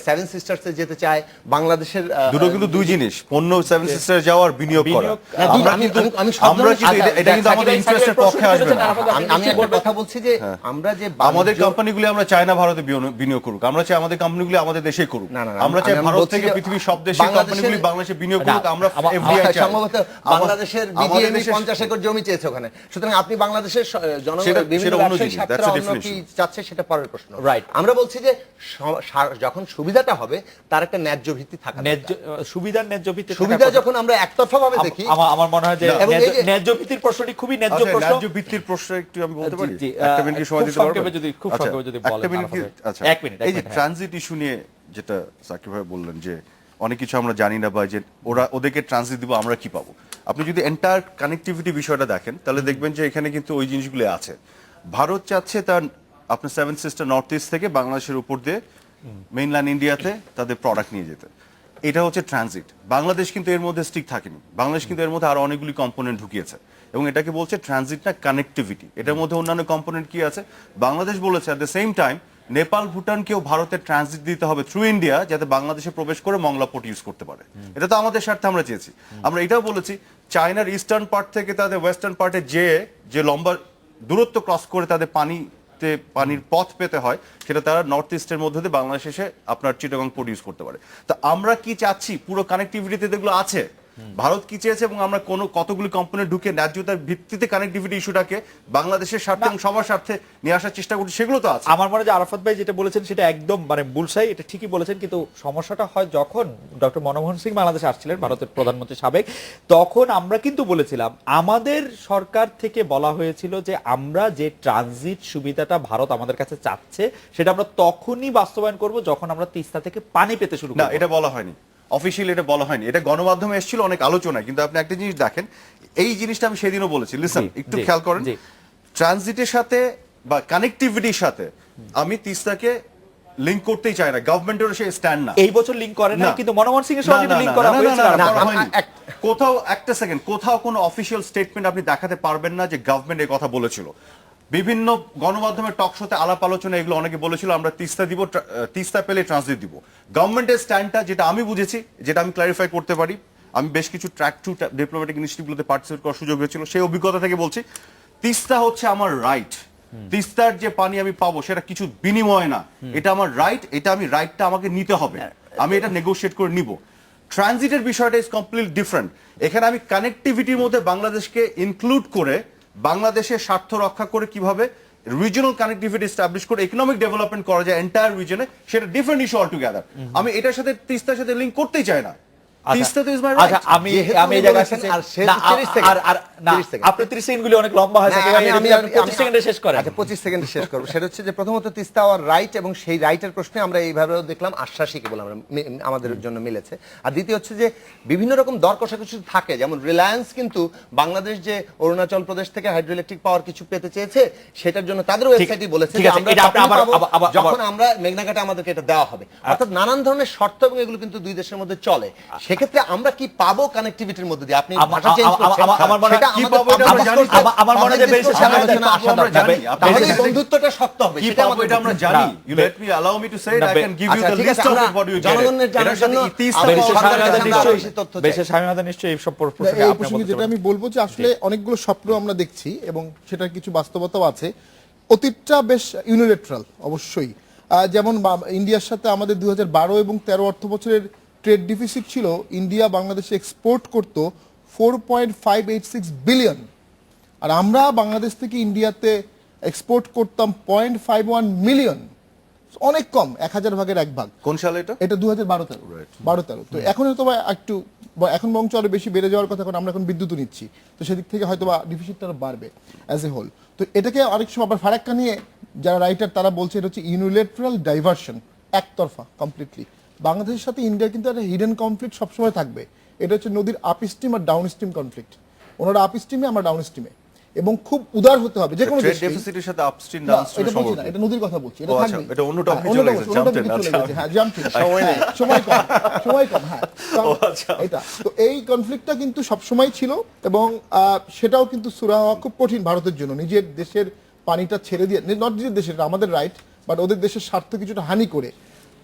সেভেন সিস্টার্সে যেতে চায়, বাংলাদেশের দুটো কিন্তু দুই জিনিস, পণ্য সেভেন সিস্টার যাওয়ার বিনিয়োগ করা। বিনিয়োগ- না, আমরা আমি- কিন্তু আমি সব আমরা ধরনের- কিন্তু এটা কিন্তু আচ্ছা, আমাদের সাকিব, ইন্টারেস্টের সাকিব, পক্ষে আসবে না। আমি একটা কথা বলছি যে আমরা যে আমাদের বাণিজ্য- কোম্পানিগুলি আমরা চাই না ভারতে বিনিয়োগ করুক, আমরা চাই আমাদের কোম্পানিগুলি আমাদের দেশেই করুক। না, না, না, আমরা চাই আমি ভারত বলছি থেকে যে পৃথিবীর সব দেশের কোম্পানিগুলি বাংলাদেশে বিনিয়োগ করুক। আমরা FDI চাই। সম্ভবত বাংলাদেশের আমাদের বিডিএমই দেশের- 50 একর জমি চেয়েছে ওখানে। সুতরাং আপনি বাংলাদেশের জনগণের সেটা- বিভিন্ন সেটা অন্য ব্যবসায়ী জিনিস, স্বার্থের that's a অন্য different কি issue. চাচ্ছে সেটা পরের প্রশ্ন। Right. আমরা বলছি যে যখন সুবিধাটা হবে তার একটা ন্যায্য ভিত্তি থাকা ন্যায্য সুবিধার ন্যায্য ভিত্তি থাকা সুবিধা কথা। যখন আমরা একতরফা ভাবে দেখি, আমার মনে হয় যে এবং এই যে- ন্যায্য ভিত্তির প্রশ্নটি খুবই ন্যায্য আচ্ছা, প্রশ্ন। ন্যায্য ভিত্তির প্রশ্ন একটু আমি বলতে জি, পারি? জি, একটা মিনিট কি সময় খুব দিতে পারবেন? সংক্ষেপে যদি- খুব আচ্ছা, সংক্ষেপে যদি একটা বলেন, মিনিট কি- আরাফাত ভাই। আচ্ছা, এক মিনিট, এই যে হ্যাঁ। ট্রানজিট ইস্যু নিয়ে যেটা সাকিব ভাই বললেন যে অনেক কিছু আমরা জানি না, বা যে ওদেরকে ট্রানজিট দিব আমরা কি পাবো। আপনি যদি এন্টায়ার কানেক্টিভিটি বিষয়টা দেখেন তাহলে দেখবেন যে এখানে কিন্তু ওই জিনিসগুলো আছে। ভারত চাচ্ছে তার আপনার সেভেন সিস্টার নর্থ ইস্ট থেকে বাংলাদেশের উপর দিয়ে মেইনল্যান্ড ইন্ডিয়াতে তাদের প্রোডাক্ট নিয়ে যেতে। এটা হচ্ছে ট্রানজিট। বাংলাদেশ কিন্তু এর মধ্যে স্টিক থাকেনি, বাংলাদেশ কিন্তু এর মধ্যে আরো অনেকগুলি কম্পোনেন্ট ঢুকিয়েছে এবং এটাকে বলছে ট্রানজিট না কানেক্টিভিটি। এটার মধ্যে অন্যান্য কম্পোনেন্ট কি আছে? বাংলাদেশ বলেছে at the same time Nepal ভুটানকেও ভারতের ট্রানজিট দিতে হবে থ্রু ইন্ডিয়া, যাতে বাংলাদেশে প্রবেশ করে মংলা পোর্ট ইউজ করতে পারে। এটা তো আমাদের স্বার্থে আমরা চেয়েছি। আমরা এটাও বলেছি চায়নার ইস্টার্ন পার্ট থেকে তাদের ওয়েস্টার্ন পার্টে যে লম্বা দূরত্ব ক্রস করে তাদের পানির পথ পেতে হয়, সেটা তারা নর্থ ইস্টের মধ্যে দিয়ে বাংলাদেশে এসে আপনার চিটাগং পোর্ট ইউজ করতে পারে। তা আমরা কি চাচ্ছি? পুরো কানেক্টিভিটিতে যেগুলো আছে, ভারত কি চেয়েছে এবং আমরা কতগুলি কোম্পানি ঢুকে ন্যায্যতার ভিত্তিতে কানেক্টিভিটি ইস্যুটাকে বাংলাদেশের স্বার্থে এবং সবার স্বার্থে নিয়ে আসার চেষ্টা করছি, সেগুলো তো আছে। আমার মনে হয় যে আরাফাত ভাই যেটা বলেছেন সেটা একদম মানে বুলসাই, এটা ঠিকই বলেছেন, কিন্তু সমস্যাটা হয় যখন ডক্টর মনমোহন সিং বাংলাদেশে আসছিলেন, ভারতের প্রধানমন্ত্রী সাবেক, তখন আমরা কিন্তু বলেছিলাম, আমাদের সরকার থেকে বলা হয়েছিল যে আমরা যে ট্রানজিট সুবিধাটা ভারত আমাদের কাছে চাচ্ছে সেটা আমরা তখনই বাস্তবায়ন করব যখন আমরা তিস্তা থেকে পানি পেতে শুরু না, করব। এটা বলা হয়নি, অফিসিয়ালি এটা বলা হয়নি, এটা গণমাধ্যমে এসেছিল অনেক আলোচনায়। কিন্তু আপনি একটা জিনিস দেখেন, এই জিনিসটা আমি সেদিনও বলেছি, লিসেন একটু খেয়াল করেন, ট্রানজিটের সাথে বা কানেক্টিভিটির সাথে আমি তিস্তাকে লিংক করতেই চাই না, গভর্নমেন্টের সেই স্ট্যান্ড না। এই বছর লিংক করে না, না। কিন্তু মনমোহন সিং এর না, সঙ্গে না, লিংক না, করা না, হয়েছিল। না, না, আর করা আমরা- হয়নি। কোথাও একটা সেকেন্ড, কোথাও কোনো অফিসিয়াল স্টেটমেন্ট আপনি দেখাতে পারবেন না যে গভর্নমেন্ট এই কথা বলেছিল। বিভিন্ন গণমাধ্যমের টক শোতে আলাপ আলোচনা এগুলো অনেকে বলেছিল আমরা তিস্তা দিব, তিস্তা পেলে ট্রানজিট দিব। গভর্নমেন্টের স্ট্যান্ডটা যেটা আমি বুঝেছি, যেটা আমি ক্লারিফাই করতে পারি, আমি বেশ কিছু ট্র্যাক টু ডিপ্লোম্যাটিক ইনিশিয়েটিভগুলোতে পার্টিসিপেট করার সুযোগ হয়েছিল, সেই অভিজ্ঞতা থেকে বলছি, তিস্তা হচ্ছে আমার রাইট। তিস্তার যে পানি আমি পাবো সেটা কিছু বিনিময় না, এটা আমার রাইট, এটা আমি রাইটটা আমাকে নিতে হবে, আমি এটা নেগোশিয়েট করে নিব। ট্রানজিটের বিষয়টা ইজ কমপ্লিট ডিফারেন্ট। এখানে আমি কানেক্টিভিটির মধ্যে বাংলাদেশকে ইনক্লুড করে বাংলাদেশের স্বার্থ রক্ষা করে কিভাবে রিজিওনাল কানেক্টিভিটি এস্টাবলিশ করে ইকোনমিক ডেভেলপমেন্ট করা যায় এন্টায়ার রিজনে, সেটা ডিফারেন্ট ইস্যু অল টুগেদার। আমি এটার সাথে তিস্তার সাথে লিংক করতেই চাই না। তিস্তা তো is my আচ্ছা, right. আমি যেহেতু আমি এই উনি জায়গায় বলেছেন, আসছি- আর সে না, 30 সেকেন্ড, আর না 30 সেকেন্ড। আপনি 30 সেকেন্ডগুলি অনেক লম্বা হয়ে থাকে, না, আমি আমি 25 সেকেন্ডে শেষ করেন। আচ্ছা 25 সেকেন্ডে শেষ করবো। সেটা হচ্ছে যে প্রথমত তিস্তা আর রাইট, এবং সেই রাইটের প্রশ্নে আমরা এইভাবেও দেখলাম আশ্বাসী কেবল আমরা আমাদের জন্য মিলেছে। আর দ্বিতীয় হচ্ছে যে বিভিন্ন রকম দর কষাকষি থাকে, যেমন রিলায়েন্স কিন্তু বাংলাদেশ যে অরুণাচল প্রদেশ থেকে হাইড্রো ইলেকট্রিক পাওয়ার কিছু পেতে চেয়েছে, সেটার জন্য তাদের ওয়েবসাইটই বলেছে ঠিক যে আছে, আমরা এটা আপনি তখনই আবার- পাবো আবার- যখন আমরা মেঘনাঘাটে আমাদেরকে এটা দেওয়া হবে। অর্থাৎ নানান ধরনের শর্ত এবং এগুলো কিন্তু দুই দেশের মধ্যে চলে। সেক্ষেত্রে আমরা কি পাবো কানেক্টিভিটির মধ্যে দিয়ে? আপনি ভাষা চেঞ্জ করছেন, আমার মনে হয় সেটা কি আমাদের পাবো এটা আমরা public জানি। discourse- আমার মনে হয় যে public বেশি discourse সামনে আলোচনা আসা আমরা দরকার। জানি। তাহলে বেশি- বন্ধুত্বটা শক্ত হবে, কি সেটা পাবো আমাদের এটা আমরা বন্ধুত্ব। জানি। না, You let me allow me to say it, না, I can give you আচ্ছা, the ঠিক list আছে, of আমরা it, what you get it. জনগণের জানার এটার সাথে জন্য তিস্তা আমাদের বেশি সরকারের স্বামীমাতা কাছে আমরা নিশ্চয়ই- বেশি তথ্য চাই। বেশি স্বামীমাতা নিশ্চয়ই এই সব প্রসঙ্গে এই আপনি প্রসঙ্গে বলতে যেটা পারেন। আমি বলবো যে আসলে অনেকগুলো স্বপ্ন আমরা দেখছি এবং সেটার কিছু বাস্তবতাও আছে। অতীতটা বেশ ইউনিলেট্রাল অবশ্যই, যেমন ইন্ডিয়ার সাথে আমাদের 2012 এবং 13 অর্থ বছরের ট্রেড ডিফিসিট ছিল, ইন্ডিয়া বাংলাদেশে এক্সপোর্ট করত 4.586 বিলিয়ন, আর আমরা বাংলাদেশ থেকে ইন্ডিয়াতে এক্সপোর্ট করতাম 0.51 মিলিয়ন, অনেক কম, 1000 ভাগের 1 ভাগ। কোন সালে এটা? এটা 2012-13 তো এখন হয়তো বা একটু এখন বরঞ্চ আরো বেশি বেড়ে যাওয়ার কথা, কারণ আমরা এখন বিদ্যুৎ নিচ্ছি, তো সেদিক থেকে হয়তো বা ডিফিসিটটা আরো বাড়বে অ্যাজ এ হোল। তো এটাকে অনেক সময় আবার ফারাক্কা নিয়ে যারা রাইটার তারা বলছে এটা হচ্ছে ইউনিলেটারাল ডাইভার্সন, একতরফা কমপ্লিটলি। বাংলাদেশের সাথে ইন্ডিয়ার কিন্তু একটা হিডেন কনফ্লিক্ট সবসময় থাকবে, এটা হচ্ছে নদীর আপ স্ট্রিম আর ডাউন স্ট্রিম কনফ্লিক্ট। ওনারা আপ স্ট্রিমে, আমরা ডাউন স্ট্রিমে, এবং খুব উদার হতে হবে যে কোনো ট্রেড দেশকেই। ডেফিসিটের সাথে আপস্ট্রিম না, ডাউনস্ট্রিম এটা বলছি না, সম্পর্ক। এটা নদীর কথা বলছি, এটা ও আচ্ছা, থাকবে। এটা অন্য হ্যাঁ, topic অন্য চলে topic, গেছে, অন্য জানতেন, topic চলে আচ্ছা। গেছে, হ্যাঁ, জানতেন। সময় নেই। হ্যাঁ, সময় কম, হ্যাঁ। কারণ এটা তো এই কনফ্লিক্টটা কিন্তু সবসময় ছিল, এবং সেটাও কিন্তু সুরাহা হওয়া খুব কঠিন ভারতের জন্য। নিজের দেশের পানিটা ছেড়ে দিয়ে, নট নিজের দেশের, এটা আমাদের রাইট, বাট ওদের দেশের স্বার্থ কিছুটা হানি করে।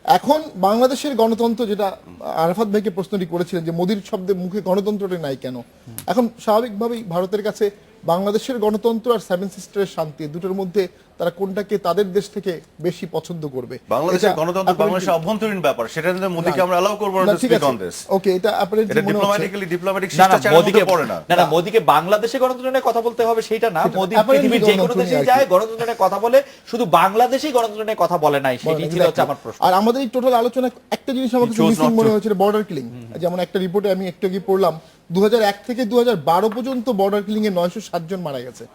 এখন বাংলাদেশের গণতন্ত্র, যেটা আরাফাত ভাইকে প্রশ্নটি করেছিলেন যে মোদির শব্দে মুখে গণতন্ত্রটা নাই কেন, এখন স্বাভাবিকভাবেই ভারতের কাছে বাংলাদেশের গণতন্ত্র আর সেভেন সিস্টারের শান্তি, দুটোর মধ্যে তারা কোনটাকে তাদের দেশ থেকে বেশি পছন্দ করবে। বাংলাদেশের এটা গণতন্ত্র apparently- বাংলাদেশের অভ্যন্তরীণ ব্যাপার, সেটা নিয়ে মোদিকে না, আমরা অ্যালাউ করব না না, টু ঠিক স্পিক আছে, অন দিস। ওকে, এটা apparently এটা মনে হচ্ছে- ডিপ্লোম্যাটিক না, না, শিষ্টাচারের মোদিকে মধ্যে পড়ে না। না, মোদিকে বাংলাদেশে গণতন্ত্র নিয়ে কথা বলতে হবে সেইটা না, মোদি apparently পৃথিবীর যে কোনো গণতন্ত্র দেশে নিয়ে আর কি। যায় গণতন্ত্র নিয়ে কথা বলে, শুধু বাংলাদেশেই গণতন্ত্র নিয়ে কথা বলে নাই, সেটাই ছিল হচ্ছে আমার প্রশ্ন। আর আমাদের এই টোটাল আলোচনা একটা জিনিস আমার কাছে chose মিসিং not মনে to. হয়েছে, বর্ডার কিলিং। যেমন একটা রিপোর্টে আমি একটু আগে পড়লাম 2001 থেকে 2012 পর্যন্ত বর্ডার কিলিং এ 960 জন মারা গেছে।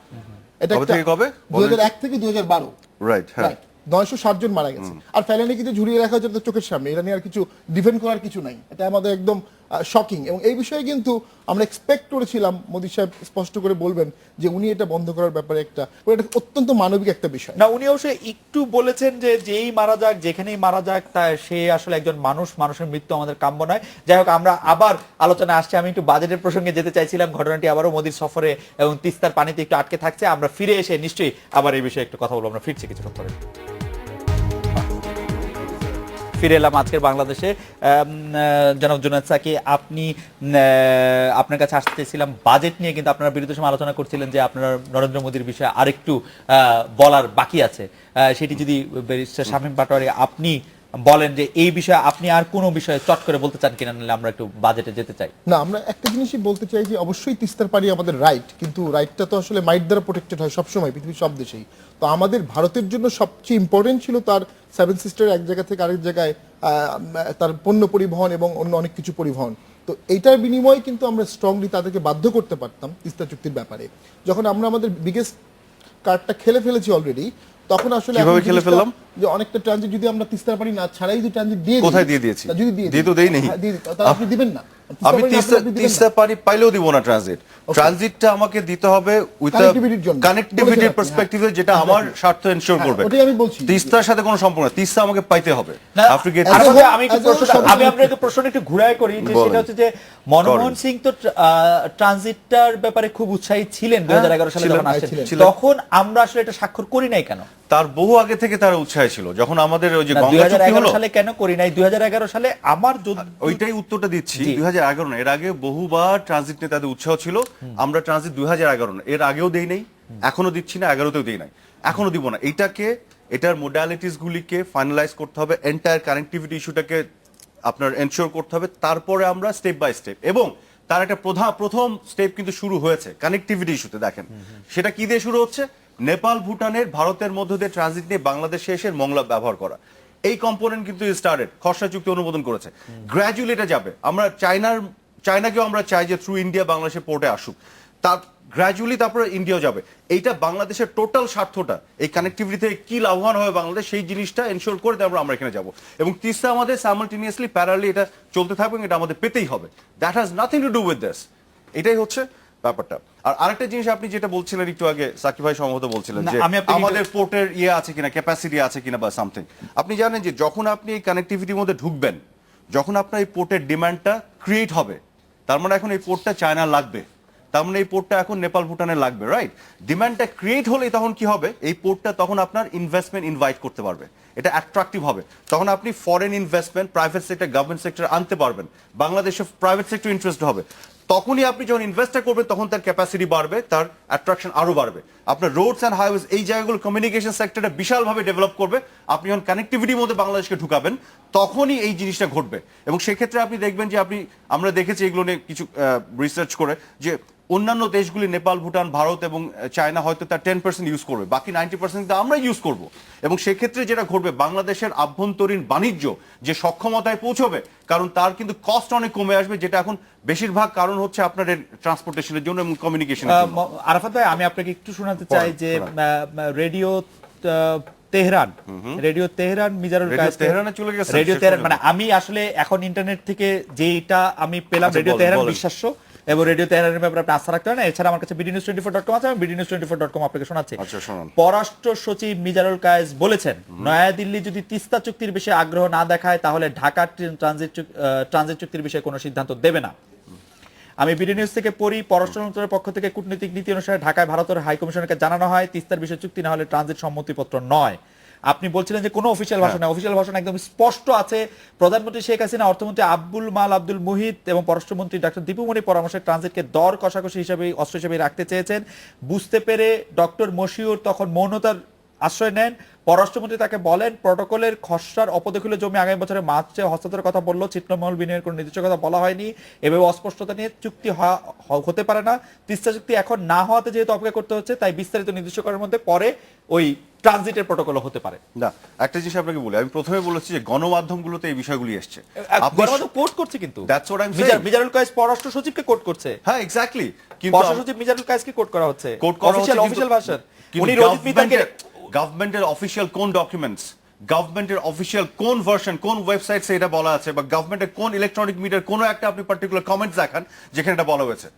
এটা কবে থেকে কবে? 2001 থেকে 2012, রাইট, হ্যাঁ। রাইট, 960 জন মারা গেছে। আর ফেলানি কিন্তু ঝুলিয়ে রাখা হচ্ছে তাদের চোখের সামনে, এটা নিয়ে আর কিছু ডিফেন্ড করার কিছু নাই, এটা আমাদের একদম শকিং। এবং এই বিষয়ে কিন্তু আমরা এক্সপেক্ট করেছিলাম মোদী সাহেব স্পষ্ট করে বলবেন যে উনি এটা বন্ধ করার ব্যাপারে এটা অত্যন্ত মানবিক একটা বিষয়। না, উনি অবশ্যই একটু বলেছেন যে যেই মারা যাক, যেখানেই মারা যাক, তা সে আসলে একজন মানুষ, মানুষের মৃত্যু আমাদের কাম্য নয়। যাই হোক, আমরা আবার আলোচনা আসছে, আমি একটু বাজেটের প্রসঙ্গে যেতে চাইছিলাম। ঘটনাটি আবারও মোদির সফরে এবং তিস্তার পানিতে একটু আটকে থাকছে। আমরা ফিরে এসে নিশ্চয়ই আবার এই বিষয়ে একটু কথা বলবো। আমরা ফিরছি কিছুক্ষণ পরে। ফিরে এলাম আজকের বাংলাদেশে। জনাব জুনায়েদ সাকি, আপনি আপনার কাছে আসতে চাইছিলাম বাজেট নিয়ে, কিন্তু আপনারা বিরোধী সময় আলোচনা করছিলেন যে আপনারা নরেন্দ্র মোদীর বিষয়ে আরেকটু বলার বাকি আছে। সেটি যদি ব্যারিস্টার শামীম পাটোয়ারি আপনি বলেন যে এই বিষয়ে আপনি আর কোনো বিষয়ে চট করে বলতে চান কিনা, নাহলে আমরা একটু বাজেটে যেতে চাই। না, আমরা একটা জিনিসই বলতে চাই যে অবশ্যই তিস্তার পানি আমাদের রাইট, কিন্তু রাইটটা তো আসলে মাইট দ্বারা প্রোটেক্টেড হয় সবসময় পৃথিবীর সব দেশেই। তো আমাদের ভারতের জন্য সবচেয়ে ইম্পর্টেন্ট ছিল তার সেভেন সিস্টার এক জায়গা থেকে আরেক জায়গায় তার পণ্য পরিবহন এবং অন্য অনেক কিছু পরিবহন। তো এইটার বিনিময়ে কিন্তু আমরা স্ট্রংলি তাদেরকে বাধ্য করতে পারতাম তিস্তা চুক্তির ব্যাপারে। যখন আমরা আমাদের বিগেস্ট কার্ডটা খেলে ফেলেছি অলরেডি, তখন আসলে কিভাবে খেলে ফেললাম? যে অনেকটা ট্রানজিট যদি আমরা তিস্তার পানি না ছাড়াই যদি ট্রানজিট দিয়ে দিই, কোথায় দিয়ে দিয়েছি? যদি দিয়ে দিয়ে তো দেইনি। হ্যাঁ, দিয়ে দিই, তাহলে আপনি দিবেন না। আমি তিস্তার পানি আপনি দিবেন না। তিস্তা পানি পাইলেও দিব না ট্রানজিট। ট্রানজিটটা আমাকে দিতে হবে উইথ Connectivity-র জন্য। কানেক্টিভিটির বলেছেন আপনি, পার্সপেক্টিভে, হ্যাঁ। যেটা আমার স্বার্থ এনশিওর হ্যাঁ, করবে। ওটাই আমি বলছি। তিস্তার সাথে কোনো সম্পর্ক না, তিস্তা আমাকে পাইতে হবে। না, After get- আর- আরেকবার আমি একটু as a whole প্রশ্নটা- আমি সব- আপনাকে প্রশ্ন একটু ঘুরায় করি, যে বলেন। সেটা হচ্ছে যে মনমোহন করেন। সিং তো ট্রানজিটটার ব্যাপারে খুব উৎসাহী ছিলেন 2011 সালে ছিলেন, যখন আসছেন, ছিলেন। তখন আমরা আসলে এটা স্বাক্ষর করি নাই কেন? তার বহু আগে থেকে তারা উৎসাহী ছিল। যখন আমাদের ওই যে না, গঙ্গা চুক্তি 2011 হলো, সালে কেন করি নাই? 2011 সালে আমার ওইটাই উত্তরটা দিচ্ছি। জি। 2011 না, এর আগে বহুবার ট্রানজিট নিয়ে তাদের উৎসাহ ছিল। আমরা ট্রানজিট 2011 না, এর আগেও দেই নাই, এখনো দিচ্ছি না, 11তেও দেই নাই, এখনো দিব না। এটার মোডালিটিস গুলিকে ফাইনালাইজ করতে হবে, এন্টায়ার কানেক্টিভিটি ইস্যুটাকে আপনার এনশিওর করতে হবে, তারপরে আমরা স্টেপ বাই স্টেপ। এবং তার একটা প্রথম স্টেপ কিন্তু শুরু হয়েছে কানেক্টিভিটি ইস্যুতে। দেখেন সেটা কি দিয়ে শুরু হচ্ছে, নেপাল ভুটানের ভারতের মধ্য দিয়ে ট্রানজিট নিয়ে বাংলাদেশে এসে মংলা ব্যবহার করা। এই কম্পোনেন্ট কিন্তু স্টার্টেড, খসড়া চুক্তি অনুমোদন করেছে, গ্র্যাজুয়ালি এটা যাবে। আমরা চায়নাকেও আমরা চাই যে থ্রু ইন্ডিয়া বাংলাদেশের পোর্টে আসুক, তার গ্র্যাজুয়ালি তারপরে ইন্ডিয়াও যাবে। এইটা বাংলাদেশের টোটাল স্বার্থটা, এই কানেক্টিভিটি থেকে কি লাভবান হবে বাংলাদেশ, সেই জিনিসটা এনশোর করে তারপর আমরা এখানে যাব। এবং তিস্তা আমাদের সাইমালটেনিয়াসলি প্যারালি এটা চলতে থাকবে, এটা আমাদের পেতেই হবে। That has nothing to do with this. এটাই হচ্ছে ব্যাপারটা। আর আরেকটা জিনিস আপনি যেটা বলছিলেন একটু আগে, সাকিব ভাই সম্ভবত বলছিলেন যে আমাদের পোর্টের আছে কিনা, ক্যাপাসিটি আছে কিনা বা সামথিং। আপনি জানেন যে যখন আপনি এই কানেক্টিভিটির মধ্যে ঢুকবেন, যখন আপনার এই পোর্টের ডিমান্ডটা ক্রিয়েট হবে, তার মানে এখন এই পোর্টটা চায়না লাগবে, তার মানে এই পোর্টটা এখন নেপাল ভুটানে লাগবে, রাইট? ডিমান্ডটা ক্রিয়েট হলেই তখন কি হবে, এই পোর্টটা তখন আপনার ইনভেস্টমেন্ট ইনভাইট করতে পারবে, এটা অ্যাট্রাকটিভ হবে। তখন আপনি foreign investment, private sector, government sector আনতে পারবেন, বাংলাদেশে প্রাইভেট সেক্টর ইন্টারেস্ট হবে। তখনই আপনি যখন ইনভেস্টটা করবেন তখন তার ক্যাপাসিটি বাড়বে, তার অ্যাট্রাকশন আরো বাড়বে। আপনার রোডস অ্যান্ড হাইওয়েজ এই জায়গাগুলো কমিউনিকেশন সেক্টরটা বিশালভাবে ডেভেলপ করবে। আপনি যখন কানেক্টিভিটির মধ্যে বাংলাদেশকে ঢুকাবেন তখনই এই জিনিসটা ঘটবে। এবং সেক্ষেত্রে আপনি দেখবেন যে আমরা দেখেছি এগুলো নিয়ে কিছু রিসার্চ করে যে অন্যান্য দেশগুলি, নেপাল, ভুটান, ভারত এবং চায়না হয়তো তার 10% ইউজ করবে, বাকি 90% আমরা ইউজ করব। এবং সেক্ষেত্রে যেটা ঘটবে, বাংলাদেশের আভ্যন্তরীণ বাণিজ্য যে সক্ষমতায় পৌঁছবে, কারণ তার কিন্তু কস্ট অনেক কমে আসবে, যেটা এখন বেশিরভাগ কারণ হচ্ছে আপনার ট্রান্সপোর্টেশনের জন্য এবং কমিউনিকেশনের জন্য। আরাফাত ভাই, আমি আপনাকে একটু শোনাতে চাই যে রেডিও তেহরান, মিজানুল কায়েস তেহরানে চলে গেছে, রেডিও তেহরান, মানে আমি আসলে এখন ইন্টারনেট থেকে যেটা আমি পেলাম, রেডিও তেহরান বিশ্বাস্য এবং রেডিও তেহরানের ব্যাপারে আপনি আস্থা রাখতে হয় না। এছাড়া আমার কাছে bdnews24.com আছে, আমি bdnews24.com আপনাকে শোনাচ্ছি। পররাষ্ট্র সচিব মিজানুল কায়েস বলেছেন, নয়াদিল্লি যদি তিস্তা চুক্তির বিষয়ে আগ্রহ না দেখায় তাহলে ঢাকা ট্রানজিট চুক্তির বিষয়ে কোনো সিদ্ধান্ত দেবে না। আমি বিডি নিউজ থেকে পড়ি, পররাষ্ট্র মন্ত্রণালয়ের পক্ষ থেকে কূটনৈতিক নীতি অনুসারে ঢাকায় ভারতের হাই কমিশনকে জানানো হয় তিস্তার বিষয়ে চুক্তি না হলে ট্রানজিট সম্মতিপত্র নয়। আপনি বলছিলেন যে কোনো অফিসিয়াল ভাষণ না, অফিসিয়াল ভাষণ একদম স্পষ্ট আছে। প্রধানমন্ত্রী শেখ হাসিনা, অর্থমন্ত্রী আব্দুল মাল আব্দুল মুহিত এবং পররাষ্ট্রমন্ত্রী ডক্টর দীপুমণির পরামর্শে ট্রানজিটকে দর কষাকষি হিসেবে অস্ত্র হিসেবে রাখতে চেয়েছেন। বুঝতে পেরে ডক্টর মশিউর তখন মৌনতার আশ্রয় নেন। পররাষ্ট্রমন্ত্রী তাকে বলেন, প্রটোকলের খসড়ার অপদখলে জমি আগামী বছরের মার্চে হস্তান্তরের কথা বললো, ছিটমহল বিনিয়োগের কোনো নির্দিষ্ট কথা বলা হয়নি। এভাবে অস্পষ্টতা নিয়ে চুক্তি হতে পারে না। তিস্তা চুক্তি এখন না হওয়াতে যেহেতু অপেক্ষা করতে হচ্ছে, তাই বিস্তারিত নির্দিষ্ট করার মধ্যে পরে ওই ট্রানজিটের প্রটোকল হতে পারে না। একটা জিনিস আপনাকে বলি, আমি প্রথমে বলেছি যে গণমাধ্যমগুলোতে এই বিষয়গুলি এসছে, গণমাধ্যম কোট করছে, কিন্তু মিজানুল কায়েস পররাষ্ট্র সচিবকে কোট করছে। হ্যাঁ, এক্স্যাক্টলি। কিন্তু পররাষ্ট্র সচিব মিজানুল কায়েসকে কোট করা হচ্ছে, অফিশিয়াল ভাষণ। উনি রোজিত মিতাকে গভর্নমেন্টের অফিশিয়াল কোন ডকুমেন্টস, গভর্নমেন্টের অফিশিয়াল কোন ভার্সন, কোন ওয়েবসাইটসে এটা বলা আছে, বা গভর্নমেন্টের কোন ইলেকট্রনিক মিডিয়ার কোনো একটা আপনি পার্টিকুলার কমেন্টস দেখান যেখানে এটা বলা হয়েছে।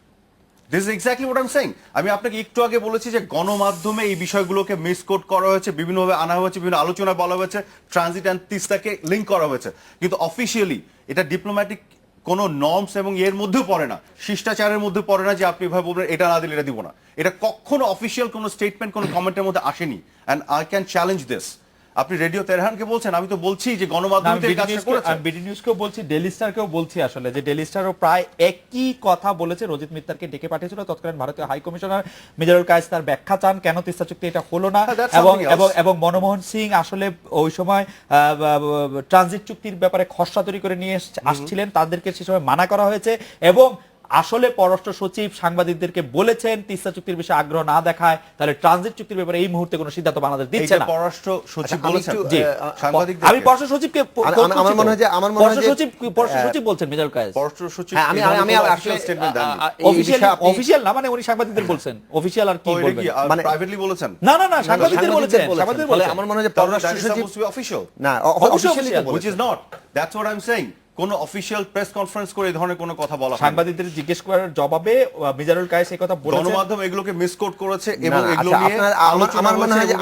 This is exactly what I am saying. আমি আপনাকে একটু আগে বলেছি যে গণমাধ্যমে এই বিষয়গুলোকে মিসকোট করা হয়েছে, বিভিন্নভাবে আনা হয়েছে, বিভিন্ন আলোচনায় বলা হয়েছে, ট্রানজিট অ্যান্ড তিস্তাকে লিঙ্ক করা হয়েছে, কিন্তু অফিশিয়ালি এটা ডিপ্লোম্যাটিক কোনো নর্মস এবং এর মধ্যেও পড়ে না, শিষ্টাচারের মধ্যে পড়ে না যে আপনি ভাবে বলবেন এটা না দিলে এটা দিব না। এটা কখনো অফিশিয়াল কোনো স্টেটমেন্ট, কোনো কমেন্টের মধ্যে আসেনি। And I can challenge this. আপনি রেডিও তেহরানকে বলছেন, আমি তো বলছি যে গণমাধ্যম বিডি নিউজকেও বলছি, ডেইলি স্টারকেও বলছি আসলে, যে ডেইলি স্টারও প্রায় একই কথা বলেছে। রোজিত মিত্তারকে ডেকে পাঠিয়েছিল তৎকালীন ভারতীয় হাই কমিশনার মিজানুল কায়েস, তার ব্যাখ্যা চান কেন তিস্তা চুক্তি এটা হলো না। এবং মনমোহন সিং আসলে ওই সময় ট্রানজিট চুক্তির ব্যাপারে খসড়া তৈরি করে নিয়ে আসছিলেন, তাদেরকে সে সময় মানা করা হয়েছে। এবং আসলে পররাষ্ট্র সচিব সাংবাদিকদেরকে বলেছেন তিস্তা চুক্তির বিষয়ে আগ্রহ না দেখায় তাহলে ট্রানজিট চুক্তির ব্যাপারে এই মুহূর্তে কোনো সিদ্ধান্ত বাংলাদেশ দিচ্ছে না। পররাষ্ট্র সচিব বলেছেন, আমি পররাষ্ট্র সচিবকে, আমার মনে হয় যে পররাষ্ট্র সচিব বলছেন মিজানুল কায়েস, পররাষ্ট্র সচিব আমি আসলে স্টেটমেন্ট দেন, অফিশিয়াল না, মানে উনি সাংবাদিকদের বলছেন, অফিশিয়াল আর কি বলবেন, মানে প্রাইভেটলি বলেছেন। না সাংবাদিকদের বলেছেন, সাংবাদিকদের বলেছেন। আমার মনে হয় যে পররাষ্ট্র সচিব অফিশিয়াল না, officially which is not, that's what I'm saying। কোন অফিশিয়াল প্রেস কনফারেন্স করে এই ধরনের কোনো কথা বলা হয় সাংবাদিকদের জিজ্ঞেস করার জবাবে মিজানুল কায়েস এই কথা বলেছেন। গণমাধ্যম এগুলোকে মিসকোট করেছে এবং এগুলো নিয়ে আমার মনে হয় যে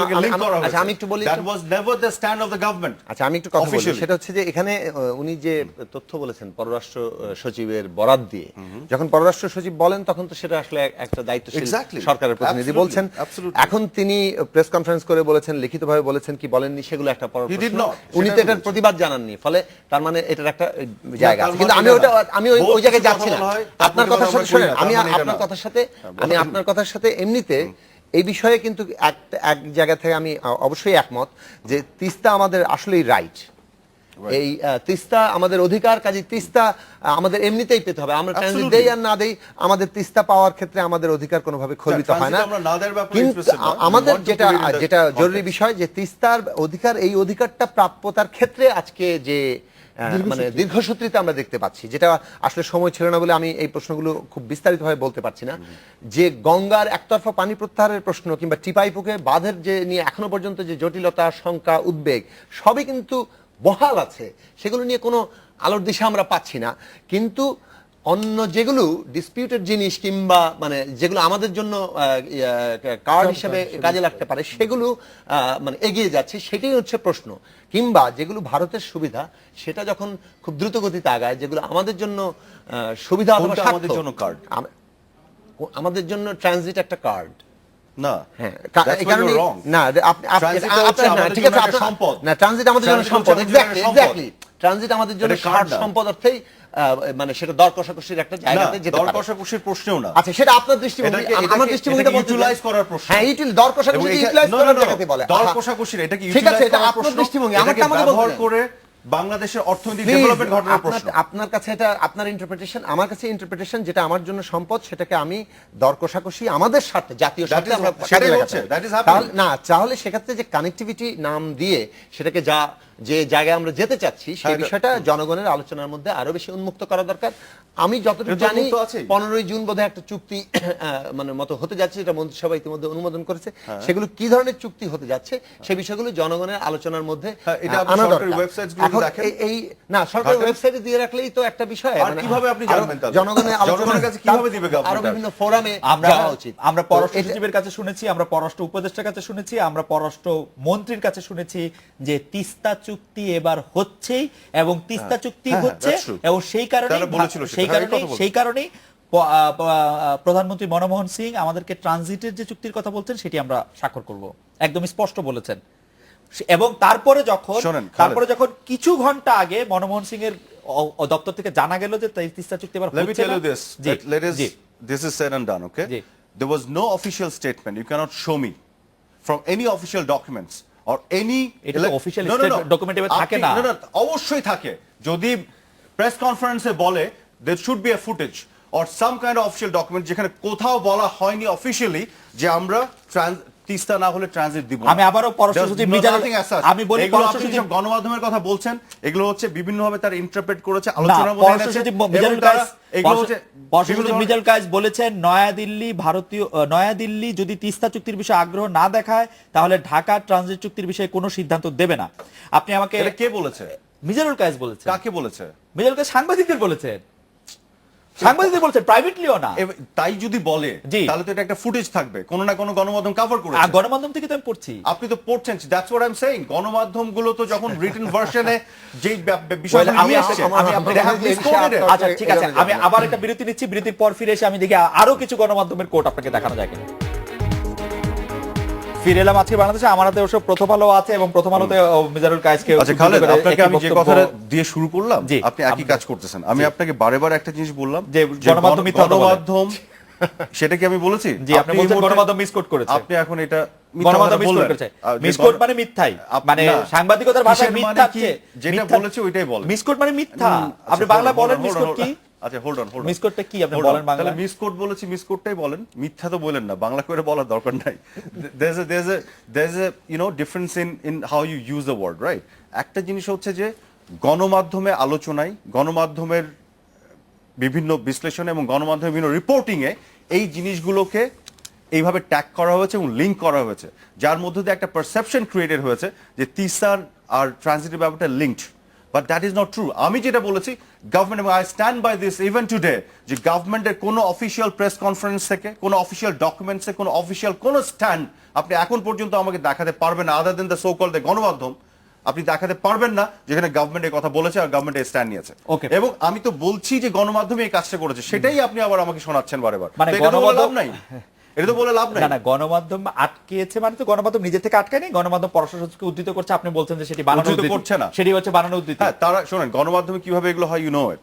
আমি একটু বলি, that was never the stand of the government। আচ্ছা, আমি একটু কথা বলি, সেটা হচ্ছে যে এখানে উনি যে তথ্য বলেছেন পররাষ্ট্র সচিবের বরাত দিয়ে, যখন পররাষ্ট্র সচিব বলেন তখন তো সেটা আসলে একটা দায়িত্বশীল সরকারের প্রতিনিধি বলছেন। এখন তিনি প্রেস কনফারেন্স করে বলেছেন, লিখিতভাবে বলেছেন কি বলেননি সেগুলো একটা পর প্রশ্ন। উনি তো এটার প্রতিবাদ জানাননি, ফলে তার মানে এটার একটা জায়গা আছে। কিন্তু আমি ওই জায়গায় যাচ্ছি না। আপনার কথার সাথে শুনেন, আমি আপনার কথার সাথে এমনিতে এই বিষয়ে কিন্তু এক জায়গা থেকে আমি অবশ্যই একমত যে তিস্তা আমাদের আসলেই রাইট, এই তিস্তা আমাদের অধিকার, কাজে তিস্তা আমাদের এমনিতেই পেতে হবে। আমরা ট্রানজিট Absolutely. দেই আর না দেই, আমাদের তিস্তা পাওয়ার ক্ষেত্রে আমাদের অধিকার কোনোভাবে খর্বিত হয় না। transit আমরা না দেওয়ার ব্যাপারে কিন্তু interested না। আমাদের We want to যেটা put it in the যেটা জরুরি context. বিষয় যে তিস্তার অধিকার, এই অধিকারটা প্রাপ্যতার ক্ষেত্রে আজকে যে মানে দীর্ঘসূত্রিতা আমরা দেখতে পাচ্ছি, যেটা আসলে সময় ছিল না বলে আমি এই প্রশ্নগুলো খুব বিস্তারিতভাবে বলতে পারছি না। যে গঙ্গার একতরফা পানি প্রত্যাহারের প্রশ্ন কিংবা টিপাইপুকে বাঁধের যে নিয়ে এখনো পর্যন্ত যে জটিলতা, শঙ্কা, উদ্বেগ সবই কিন্তু বহাল আছে, সেগুলো নিয়ে কোনো আলোর দিশা আমরা পাচ্ছি না। কিন্তু অন্য যেগুলো ডিসপিউটেড জিনিস কিংবা মানে যেগুলো আমাদের জন্য কার্ড হিসেবে কাজে লাগতে পারে সেগুলো মানে এগিয়ে যাচ্ছে, সেটাই হচ্ছে প্রশ্ন। কিংবা যেগুলো ভারতের সুবিধা সেটা যখন খুব দ্রুত গতিতে আগায়, যেগুলো আমাদের জন্য সুবিধা অথবা কোনটা স্বার্থ, আমাদের জন্য কার্ড? আমাদের জন্য ট্রানজিট একটা কার্ড। না, হ্যাঁ, that's where you're wrong. না Transit হচ্ছে আমাদের ঠিক জন্য আছে, একটা সম্পদ। না ট্রানজিট আমাদের জন্য Transit সম্পদ, হচ্ছে আমাদের জন্য এক্স্যাক্টলি ট্রানজিট আমাদের জন্য এটা card না। সম্পদ অর্থেই মানে সেটা দর কষাকষির একটা জায়গাতে যেতে দর পারে। কষাকষির প্রশ্নেও না। আচ্ছা, সেটা আপনার দৃষ্টিভঙ্গি, এটাকে- আমার দৃষ্টিভঙ্গিটা এটাকে বলতে চাই। utilize করার প্রশ্ন। হ্যাঁ, দর কষাকষি এবং এটা- ইউটিলাইজ no, no, করার no, জায়গাতে বলে। দর আহা, কষাকষির এটাকে ঠিক আছে, utilize এটা করার আপনার প্রশ্ন, দৃষ্টিভঙ্গি, এটাকে আমাকে বলতে ব্যবহার দেন। করে বাংলাদেশের অর্থনৈতিক Please, ডেভেলপমেন্ট ঘটানোর প্রশ্ন। আপনার কাছে এটা আপনার ইন্টারপ্রিটেশন, আমার কাছে ইন্টারপ্রিটেশন যেটা আমার জন্য সম্পদ সেটাকে আমি দর কষাকষি আমাদের স্বার্থে, জাতীয় স্বার্থে is আমরা what- কাজে সেটাই লাগাতে হচ্ছে, পারি। that is happening. তাহলে সেক্ষেত্রে যে কানেক্টিভিটি নাম দিয়ে সেটাকে যে জায়গায় আমরা যেতে চাচ্ছি সেই হ্যাঁ, বিষয়টা জনগণের আলোচনার মধ্যে আরো বেশি উন্মুক্ত করা দরকার। আমি যতটুকু এটা তো জানি উন্মুক্ত আছেই। 15ই জুন বোধহয় একটা চুক্তি মানে মতো হতে যাচ্ছে, যেটা মন্ত্রিসভা ইতিমধ্যে অনুমোদন করেছে। সেগুলো কি ধরনের চুক্তি হতে যাচ্ছে সেই বিষয়গুলো জনগণের আলোচনার মধ্যে হ্যাঁ, এটা আপনি আনা সরকারি দরকার। websites গুলো এখন দেখেন। এই না সরকারি ঘাটেন। ওয়েবসাইটে দিয়ে রাখলেই তো একটা বিষয়, আর মানে কিভাবে আপনি আরো জানবেন তাহলে? জনগণের জনগণের কাছে কিভাবে দিবে আরো government? বিভিন্ন ফোরামে আমরা যাওয়া উচিত। আমরা তো পররাষ্ট্র এটা- সচিবের কাছে শুনেছি, আমরা পররাষ্ট্র উপদেষ্টার কাছে শুনেছি, আমরা পররাষ্ট্র মন্ত্রীর কাছে শুনেছি যে তিস্তা চুক্তি এবার হচ্ছেই এবং তিস্তা চুক্তি হ্যাঁ, হচ্ছে that's true. এবং সেই কারণে তারা বলেছিল সেটা। সেই হ্যাঁ, এই কারণে কথা বলছে। সেই কারণেই প্রধানমন্ত্রী মনমোহন সিং আমাদেরকে ট্রানজিটের যে চুক্তির কথা বলছেন সেটি আমরা স্বাক্ষর করব, একদম স্পষ্ট বলেছেন। এবং তারপরে শোনেন, যখন কিছু ঘন্টা আগে মনমোহন সিং এর দপ্তর থেকে জানা গেল যে তিস্তা চুক্তি এবার Let me হচ্ছে tell না। you this. G, G. This is said and done, okay? G. There was no official statement. You cannot show me from any official documents or any. এটা তো official document এ থাকে না। No, অবশ্যই থাকে। যদি press কনফারেন্সে বলে there should be a footage or some kind of official document যেখানে কোথাও বলা হয়নি অফিশিয়ালি যে আমরা তিস্তা না হলে ট্রানজিট দিব না। আমি আবারও পররাষ্ট্র সচিব মিজানুর- Nothing as such. আমি বলি এগুলো পররাষ্ট্র আপনি সচিব- যেসব গণমাধ্যমের কথা বলছেন এগুলো হচ্ছে বিভিন্নভাবে তারা ইন্টারপ্রেট করেছে, না, আলোচনার মধ্যে পররাষ্ট্র এনেছে, সচিব এবং মিজানুল তারা কায়েস- এগুলো হচ্ছে পররাষ্ট্র বিভিন্ন সচিব ধরনের- মিজানুল কায়েস বলেছেন নয়াদিল্লি যদি তিস্তা চুক্তির বিষয়ে আগ্রহ না দেখায় তাহলে ঢাকা ট্রানজিট চুক্তির বিষয়ে কোনো সিদ্ধান্ত দেবে না। আপনি আমাকে এটা কে বলেছে? মিজানুল কায়েস বলেছেন। কাকে বলেছে? মিজানুল কায়েস সাংবাদিকদের বলেছেন, প্রাইভেটলিও না। তাই যদি বলে জি। তাহলে তো এটা একটা ফুটেজ থাকবে, কোনো না কোনো গণমাধ্যম কভার আর করেছে। গণমাধ্যম থেকে তো আমি পড়ছি। আপনি তো পড়ছেন, that's what I am saying. গণমাধ্যমগুলো তো যখন রিটেন ভার্সনে যেই বিষয়গুলো আমি নিয়ে আসছে, they have misquoted it. আচ্ছা ঠিক আছে, আমি আবার একটা বিরতি নিচ্ছি, বিরতির পর ফিরে এসে আমি দেখি আরো কিছু গণমাধ্যমের কোট আপনাকে দেখানো যায় কিনা। ফিরে এলাম আজকে বাংলাদেশে, আমার হাতে অবশ্য প্রথম আলো আছে এবং প্রথম আলোতে মিজানুল কায়েসকে আচ্ছা খালেদ, করে আপনাকে একটি আমি যে বক্তব্য- কথাটা দিয়ে শুরু করলাম জি, আপনি একই কাজ করতেছেন। আমি আপনাকে বারে বারে একটা জিনিস বললাম যে গণমাধ্যম মিথ্যা কথা বলে। গণমাধ্যম সেটা কি আমি বলেছি? জি, আপনি বলছেন এই মুহূর্তে- গণমাধ্যম মিসকোট করেছে। আপনি এখন এটা মিথ্যা গণমাধ্যম কথা মিসকোট বললেন। করেছে। যে মিসকোট মানে মিথ্যাই, মানে না। সাংবাদিকতার ভাষায় কিসের মিথ্যা মানে কি? চেয়ে- যেটা মিথ্যা- বলেছে ওইটাই বলেন। মিসকোট মানে মিথ্যা। আপনি বাংলা বলেন মিসকোট কি? আচ্ছা হোল্ড অন মিসকোটটা কি আপনি বলেন বাংলায়? তাহলে মিসকোট বলেছি, মিসকোটটাই বলেন, মিথ্যা তো বলেন না, বাংলা করে বলার দরকার নাই। there's a difference in how you use the word, right? একটা জিনিস হচ্ছে যে গণমাধ্যমে আলোচনায়, গণমাধ্যমের বিভিন্ন বিশ্লেষণ এবং গণমাধ্যমের বিভিন্ন রিপোর্টিং এ এই জিনিসগুলোকে এইভাবে ট্যাগ করা হয়েছে এবং লিঙ্ক করা হয়েছে, যার মধ্যে দিয়ে একটা পারসেপশন ক্রিয়েটেড হয়েছে যে তিস্তার আর ট্রানজিটের ব্যাপারটা linked. But that is not true. আমি যেটা বলেছি, গভর্নমেন্ট, এবং I stand by this even today, যে গভর্নমেন্টের কোনো অফিসিয়াল প্রেস কনফারেন্স থেকে, কোনো অফিসিয়াল ডকুমেন্টসে, কোনো অফিসিয়াল কোনো স্ট্যান্ড আপনি এখন পর্যন্ত আমাকে দেখাতে পারবেন না, আদার দেন দ্য সো কল্ড গণমাধ্যম, আপনি দেখাতে পারবেন না যেখানে গভর্নমেন্ট এই কথা বলেছে আর গভর্নমেন্ট এই স্ট্যান্ড নিয়েছে। Okay. এবং আমি তো বলছি যে গণমাধ্যমে এই কাজটা করেছে, সেটাই আপনি আবার আমাকে শোনাচ্ছেন বারে বার। মানে তো এটা তো বলে লাভ গণমাধ্যম- নাই, এটা তো বলে লাভ নাই। না না, গণমাধ্যম আটকেছে মানে তো গণমাধ্যম নিজে থেকে আটকায়নি, গণমাধ্যম পররাষ্ট্র সচিবকে উদ্ধৃত করছে। আপনি বলছেন যে সেটি বানানো উদ্ধৃত উদ্ধৃতি। করছে না। সেটি হচ্ছে বানানো উদ্ধৃতি। হ্যাঁ, তারা শোনেন গণমাধ্যমে কিভাবে এগুলো হয়, ইউ নো ইট,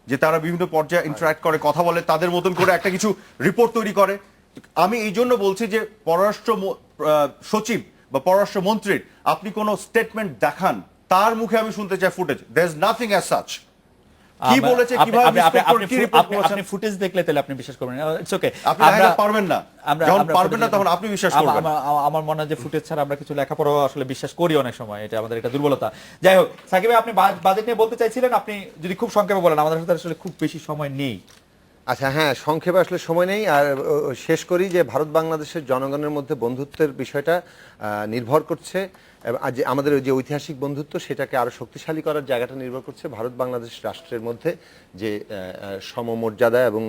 যে তারা বিভিন্ন পর্যায়ে ইন্টারঅ্যাক্ট করে, কথা বলে, তাদের মতন করে একটা কিছু রিপোর্ট তৈরি করে। আমি এই জন্য বলছি যে পররাষ্ট্র সচিব বা পররাষ্ট্র মন্ত্রীর আপনি কোনো স্টেটমেন্ট দেখান তার মুখে আমি শুনতে চাই footage. There is nothing as such. কি বলেছে, আপনি- কিভাবে আপনি- মিসকোট আপনি- কি রিপোর্ট আপনি- করেছেন, আপনি ফুটেজ দেখলে তাহলে আপনি বিশ্বাস করবেন ইটস ওকে। আপনি এটা পারবেন না। যখন পারবেন না তখন আপনি বিশ্বাস করবেন। আমার মনে হয় যে ফুটেজ ছাড়া আমরা কিছু লেখাপড়া আসলে বিশ্বাস করি অনেক সময়, এটা আমাদের একটা দুর্বলতা। যাই হোক, সাকিব ভাই, আপনি বাজেট নিয়ে বলতে চাইছিলেন, আপনি যদি খুব সংক্ষেপে বলেন, আমাদের হাতে আসলে খুব বেশি সময় নেই। আচ্ছা, হ্যাঁ, সংক্ষেপে আসলে সময় নেই। আর শেষ করি যে ভারত বাংলাদেশের জনগণের মধ্যে বন্ধুত্বের বিষয়টা নির্ভর করছে, আমাদের যে ঐতিহাসিক বন্ধুত্ব সেটাকে আরো শক্তিশালী করার জায়গাটা নির্ভর করছে ভারত বাংলাদেশ রাষ্ট্রের মধ্যে যে সমমর্যাদা এবং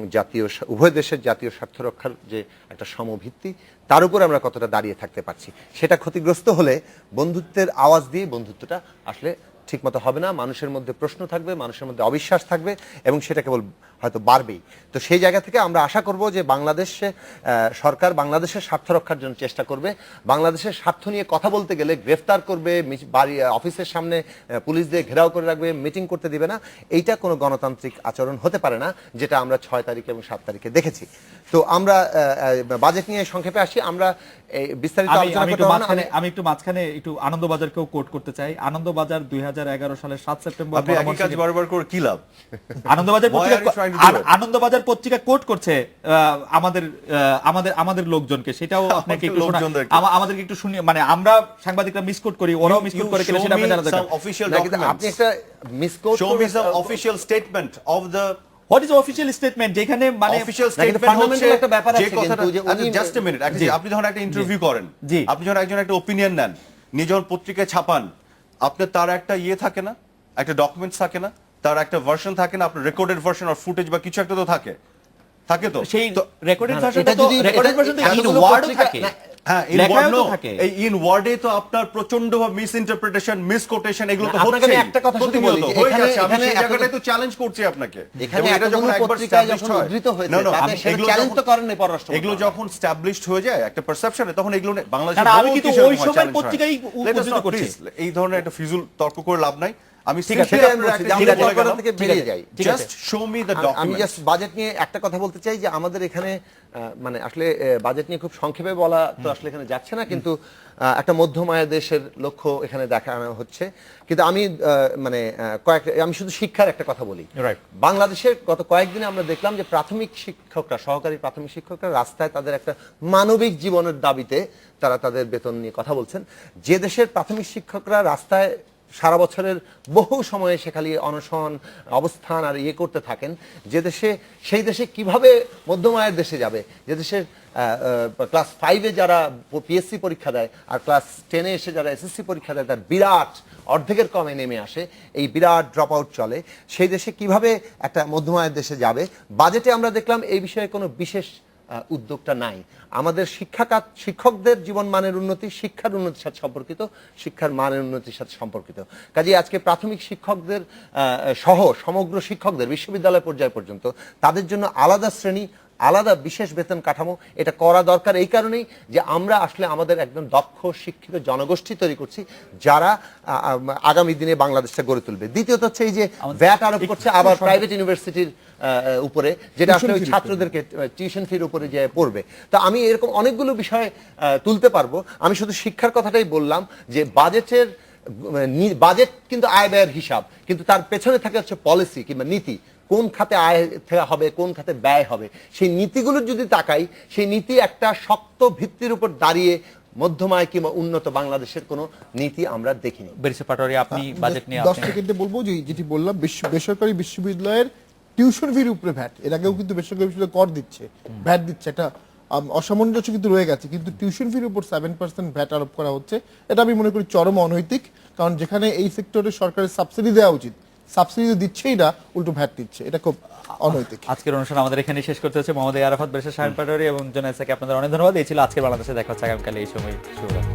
উভয় দেশের জাতীয় স্বার্থ রক্ষার যে একটা সমভিত্তি, তার উপর আমরা কতটা দাঁড়িয়ে থাকতে পারছি। সেটা ক্ষতিগ্রস্ত হলে বন্ধুত্বের আওয়াজ দিয়ে বন্ধুত্বটা আসলে ঠিকমতো হবে না, মানুষের মধ্যে প্রশ্ন থাকবে, মানুষের মধ্যে অবিশ্বাস থাকবে এবং সেটা কেবল হয়তো বাড়বেই। তো সেই জায়গা থেকে আমরা আশা করব যে বাংলাদেশে সরকার বাংলাদেশের স্বার্থ রক্ষার জন্য চেষ্টা করবে। বাংলাদেশের স্বার্থ নিয়ে কথা বলতে গেলে গ্রেফতার করবে, বাড়ি অফিসের সামনে পুলিশ দিয়ে ঘেরাও করে রাখবে, মিটিং করতে দিবে না। এইটা কোনো গণতান্ত্রিক আচরণ হতে পারে না, যেটা আমরা 6 তারিখে এবং 7 তারিখে দেখেছি। তো আমরা বাজেট নিয়ে সংক্ষেপে আসি। আমরা বিস্তারিত আলোচনা করতে পারবো না। আমি একটু মাঝখানে একটু আনন্দবাজারকেও কোট করতে চাই। আনন্দবাজার 2011 সালের 7 সেপ্টেম্বর আপনি একই কাজ বারবার করে কি লাভ? আনন্দবাজার পত্রিকা কোট করছে আমাদের লোকজনকে, সেটাও আপনাকে একটু আমাদেরকে একটু শুনিয়ে, মানে আমরা সাংবাদিকরা মিসকোট করি, ওরাও মিসকোট করে কিনা সেটা আপনারা জানা দরকার। আপনি একটা মিসকোট show me some official statement of the what is official statement, যেখানে মানে অফিশিয়াল স্টেটমেন্ট হচ্ছে যে কথাটা, জাস্ট এ মিনিট, আপনি যখন একটা ইন্টারভিউ করেন, আপনি যখন একজন একটা ওপিনিয়ন নেন, নিয়ে যখন পত্রিকায় ছাপান, আপনার তার একটা থাকে না, একটা ডকুমেন্টস থাকে না, তার একটা ভার্সন থাকে না, আপনার রেকর্ডেড ভার্সন আর ফুটেজ বা কিছু একটা তো থাকে তো সেই রেকর্ডেড এটা যদি রেকর্ডেড ভার্সন তো ইন ওয়ার্ডও থাকে। হ্যাঁ, ইন ওয়ার্ডে তো আপনার প্রচন্ড মিস ইন্টারপ্রিটেশন, মিস কোটেশন, এগুলো তো হচ্ছে। আমি একটা কথা শুধু বলি, আমি সেই জায়গাটাই তো চ্যালেঞ্জ করছি আপনাকে। এখানে এটা যখন একবার স্ট্যাবলিশড হয়, তাতে সেটা চ্যালেঞ্জ তো করেন নাই পররাষ্ট্র মন্ত্রণালয়। এগুলো যখন স্ট্যাবলিশড হয়ে যায় একটা পারসেপশনে, তখন এগুলো বাংলাদেশে আমি কিন্তু ওই সময় পত্রিকায় উদ্ধৃত করছি। এই ধরনের একটা ফিজুল তর্ক করে লাভ নাই। আমি just show me the document. আমি জাস্ট বাজেট নিয়ে একটা কথা বলতে চাই যে আমাদের এখানে মানে আসলে বাজেট নিয়ে খুব সংক্ষেপে বলা তো আসলে এখানে যাচ্ছে না, কিন্তু একটা মধ্যম আয়ের দেশের লক্ষ্য এখানে দেখানো হচ্ছে। কিন্তু আমি মানে আমি শুধু শিক্ষার একটা কথা বলি। বাংলাদেশের গত কয়েকদিনে আমরা দেখলাম যে প্রাথমিক শিক্ষকরা, সহকারী প্রাথমিক শিক্ষকরা রাস্তায় তাদের একটা মানবিক জীবনের দাবিতে তারা তাদের বেতন নিয়ে কথা বলছেন। যে দেশের প্রাথমিক শিক্ষকরা রাস্তায় সারা বছরের বহু সময়ে সেখানে অনশন অবস্থান আর করতে থাকেন, যে দেশে, সেই দেশে কিভাবে মধ্যম আয়ের দেশে যাবে, যে দেশের ক্লাস 5-এ যারা পিএসসি পরীক্ষা দেয় আর ক্লাস 10-এ এসে যারা এসএসসি পরীক্ষা দেয় তার বিরাট অর্ধেকের কমে নেমে আসে, এই বিরাট ড্রপ আউট চলে, সেই দেশে কিভাবে একটা মধ্যম আয়ের দেশে যাবে। বাজেটে আমরা দেখলাম এই বিষয়ে কোনো বিশেষ উদ্যোগটা নাই। আমাদের শিক্ষকদের জীবন মানের উন্নতি, শিক্ষার উন্নতির সাথে সম্পর্কিত, শিক্ষার মানের উন্নতির সাথে সম্পর্কিত। কাজেই আজকে প্রাথমিক শিক্ষকদের সহ সমগ্র শিক্ষকদের বিশ্ববিদ্যালয় পর্যায় পর্যন্ত তাদের জন্য আলাদা শ্রেণী, আলাদা বিশেষ বেতন কাঠামো, এটা করা দরকার এই কারণেই যে আমরা আসলে আমাদের একদম দক্ষ শিক্ষিত জনগোষ্ঠী তৈরি করছি যারা আগামী দিনে বাংলাদেশটা গড়ে তুলবে। দ্বিতীয়ত হচ্ছে এই যে ভ্যাট আরোপ করছে আবার প্রাইভেট ইউনিভার্সিটির উপরে, যেটা আসলে ওই ছাত্রদেরকে টিউশন ফির উপরে যে পড়বে। তো আমি এরকম অনেকগুলো বিষয় তুলতে পারবো। আমি শুধু শিক্ষার কথাটাই বললাম যে বাজেট কিন্তু আয় ব্যয়ের হিসাব, কিন্তু তার পেছনে থাকে হচ্ছে পলিসি কিংবা নীতি। কোন খাতে আয় হবে, কোন খাতে ব্যয় হবে, সেই নীতিগুলো যদি তাকাই, সেই নীতি একটা শক্ত ভিত্তির উপর দাঁড়িয়ে মধ্যম আয় কিংবা উন্নত বাংলাদেশের কোনো নীতি আমরা দেখিনি। বেরিসা পাটোয়ারি, আপনি বাজেট নিয়ে 10 সেকেন্ডে বলবো যে যেটি বললাম, বেসরকারি বিশ্ববিদ্যালয়ের টিউশন ফির উপরে ভ্যাট, এর আগেও কিন্তু বেসরকারি বিশ্ববিদ্যালয় কর দিচ্ছে, ভ্যাট দিচ্ছে, এটা অসামঞ্জস্য কিন্তু রয়ে গেছে, কিন্তু টিউশন ফির উপর 7% ভ্যাট আরোপ করা হচ্ছে। এটা আমি মনে করি চরম অনৈতিক, কারণ যেখানে এই সেক্টরে সরকারের সাবসিডি দেওয়া উচিত, সাবসিডি দিচ্ছেই না, উল্টো ভ্যাট দিচ্ছে, এটা খুব অনৈতিক। আজকের অনুষ্ঠান আমাদের এখানে শেষ করতে হচ্ছে। মোহাম্মদ আরাফাত, বেরিসা শাহিন পাটোয়ারি এবং জোনায়েদ সাকি, আপনাদের অনেক ধন্যবাদ। এই ছিল আজকের বাংলাদেশে দেখা হচ্ছে আগামীকাল এই সময়। শুভরাত্রি।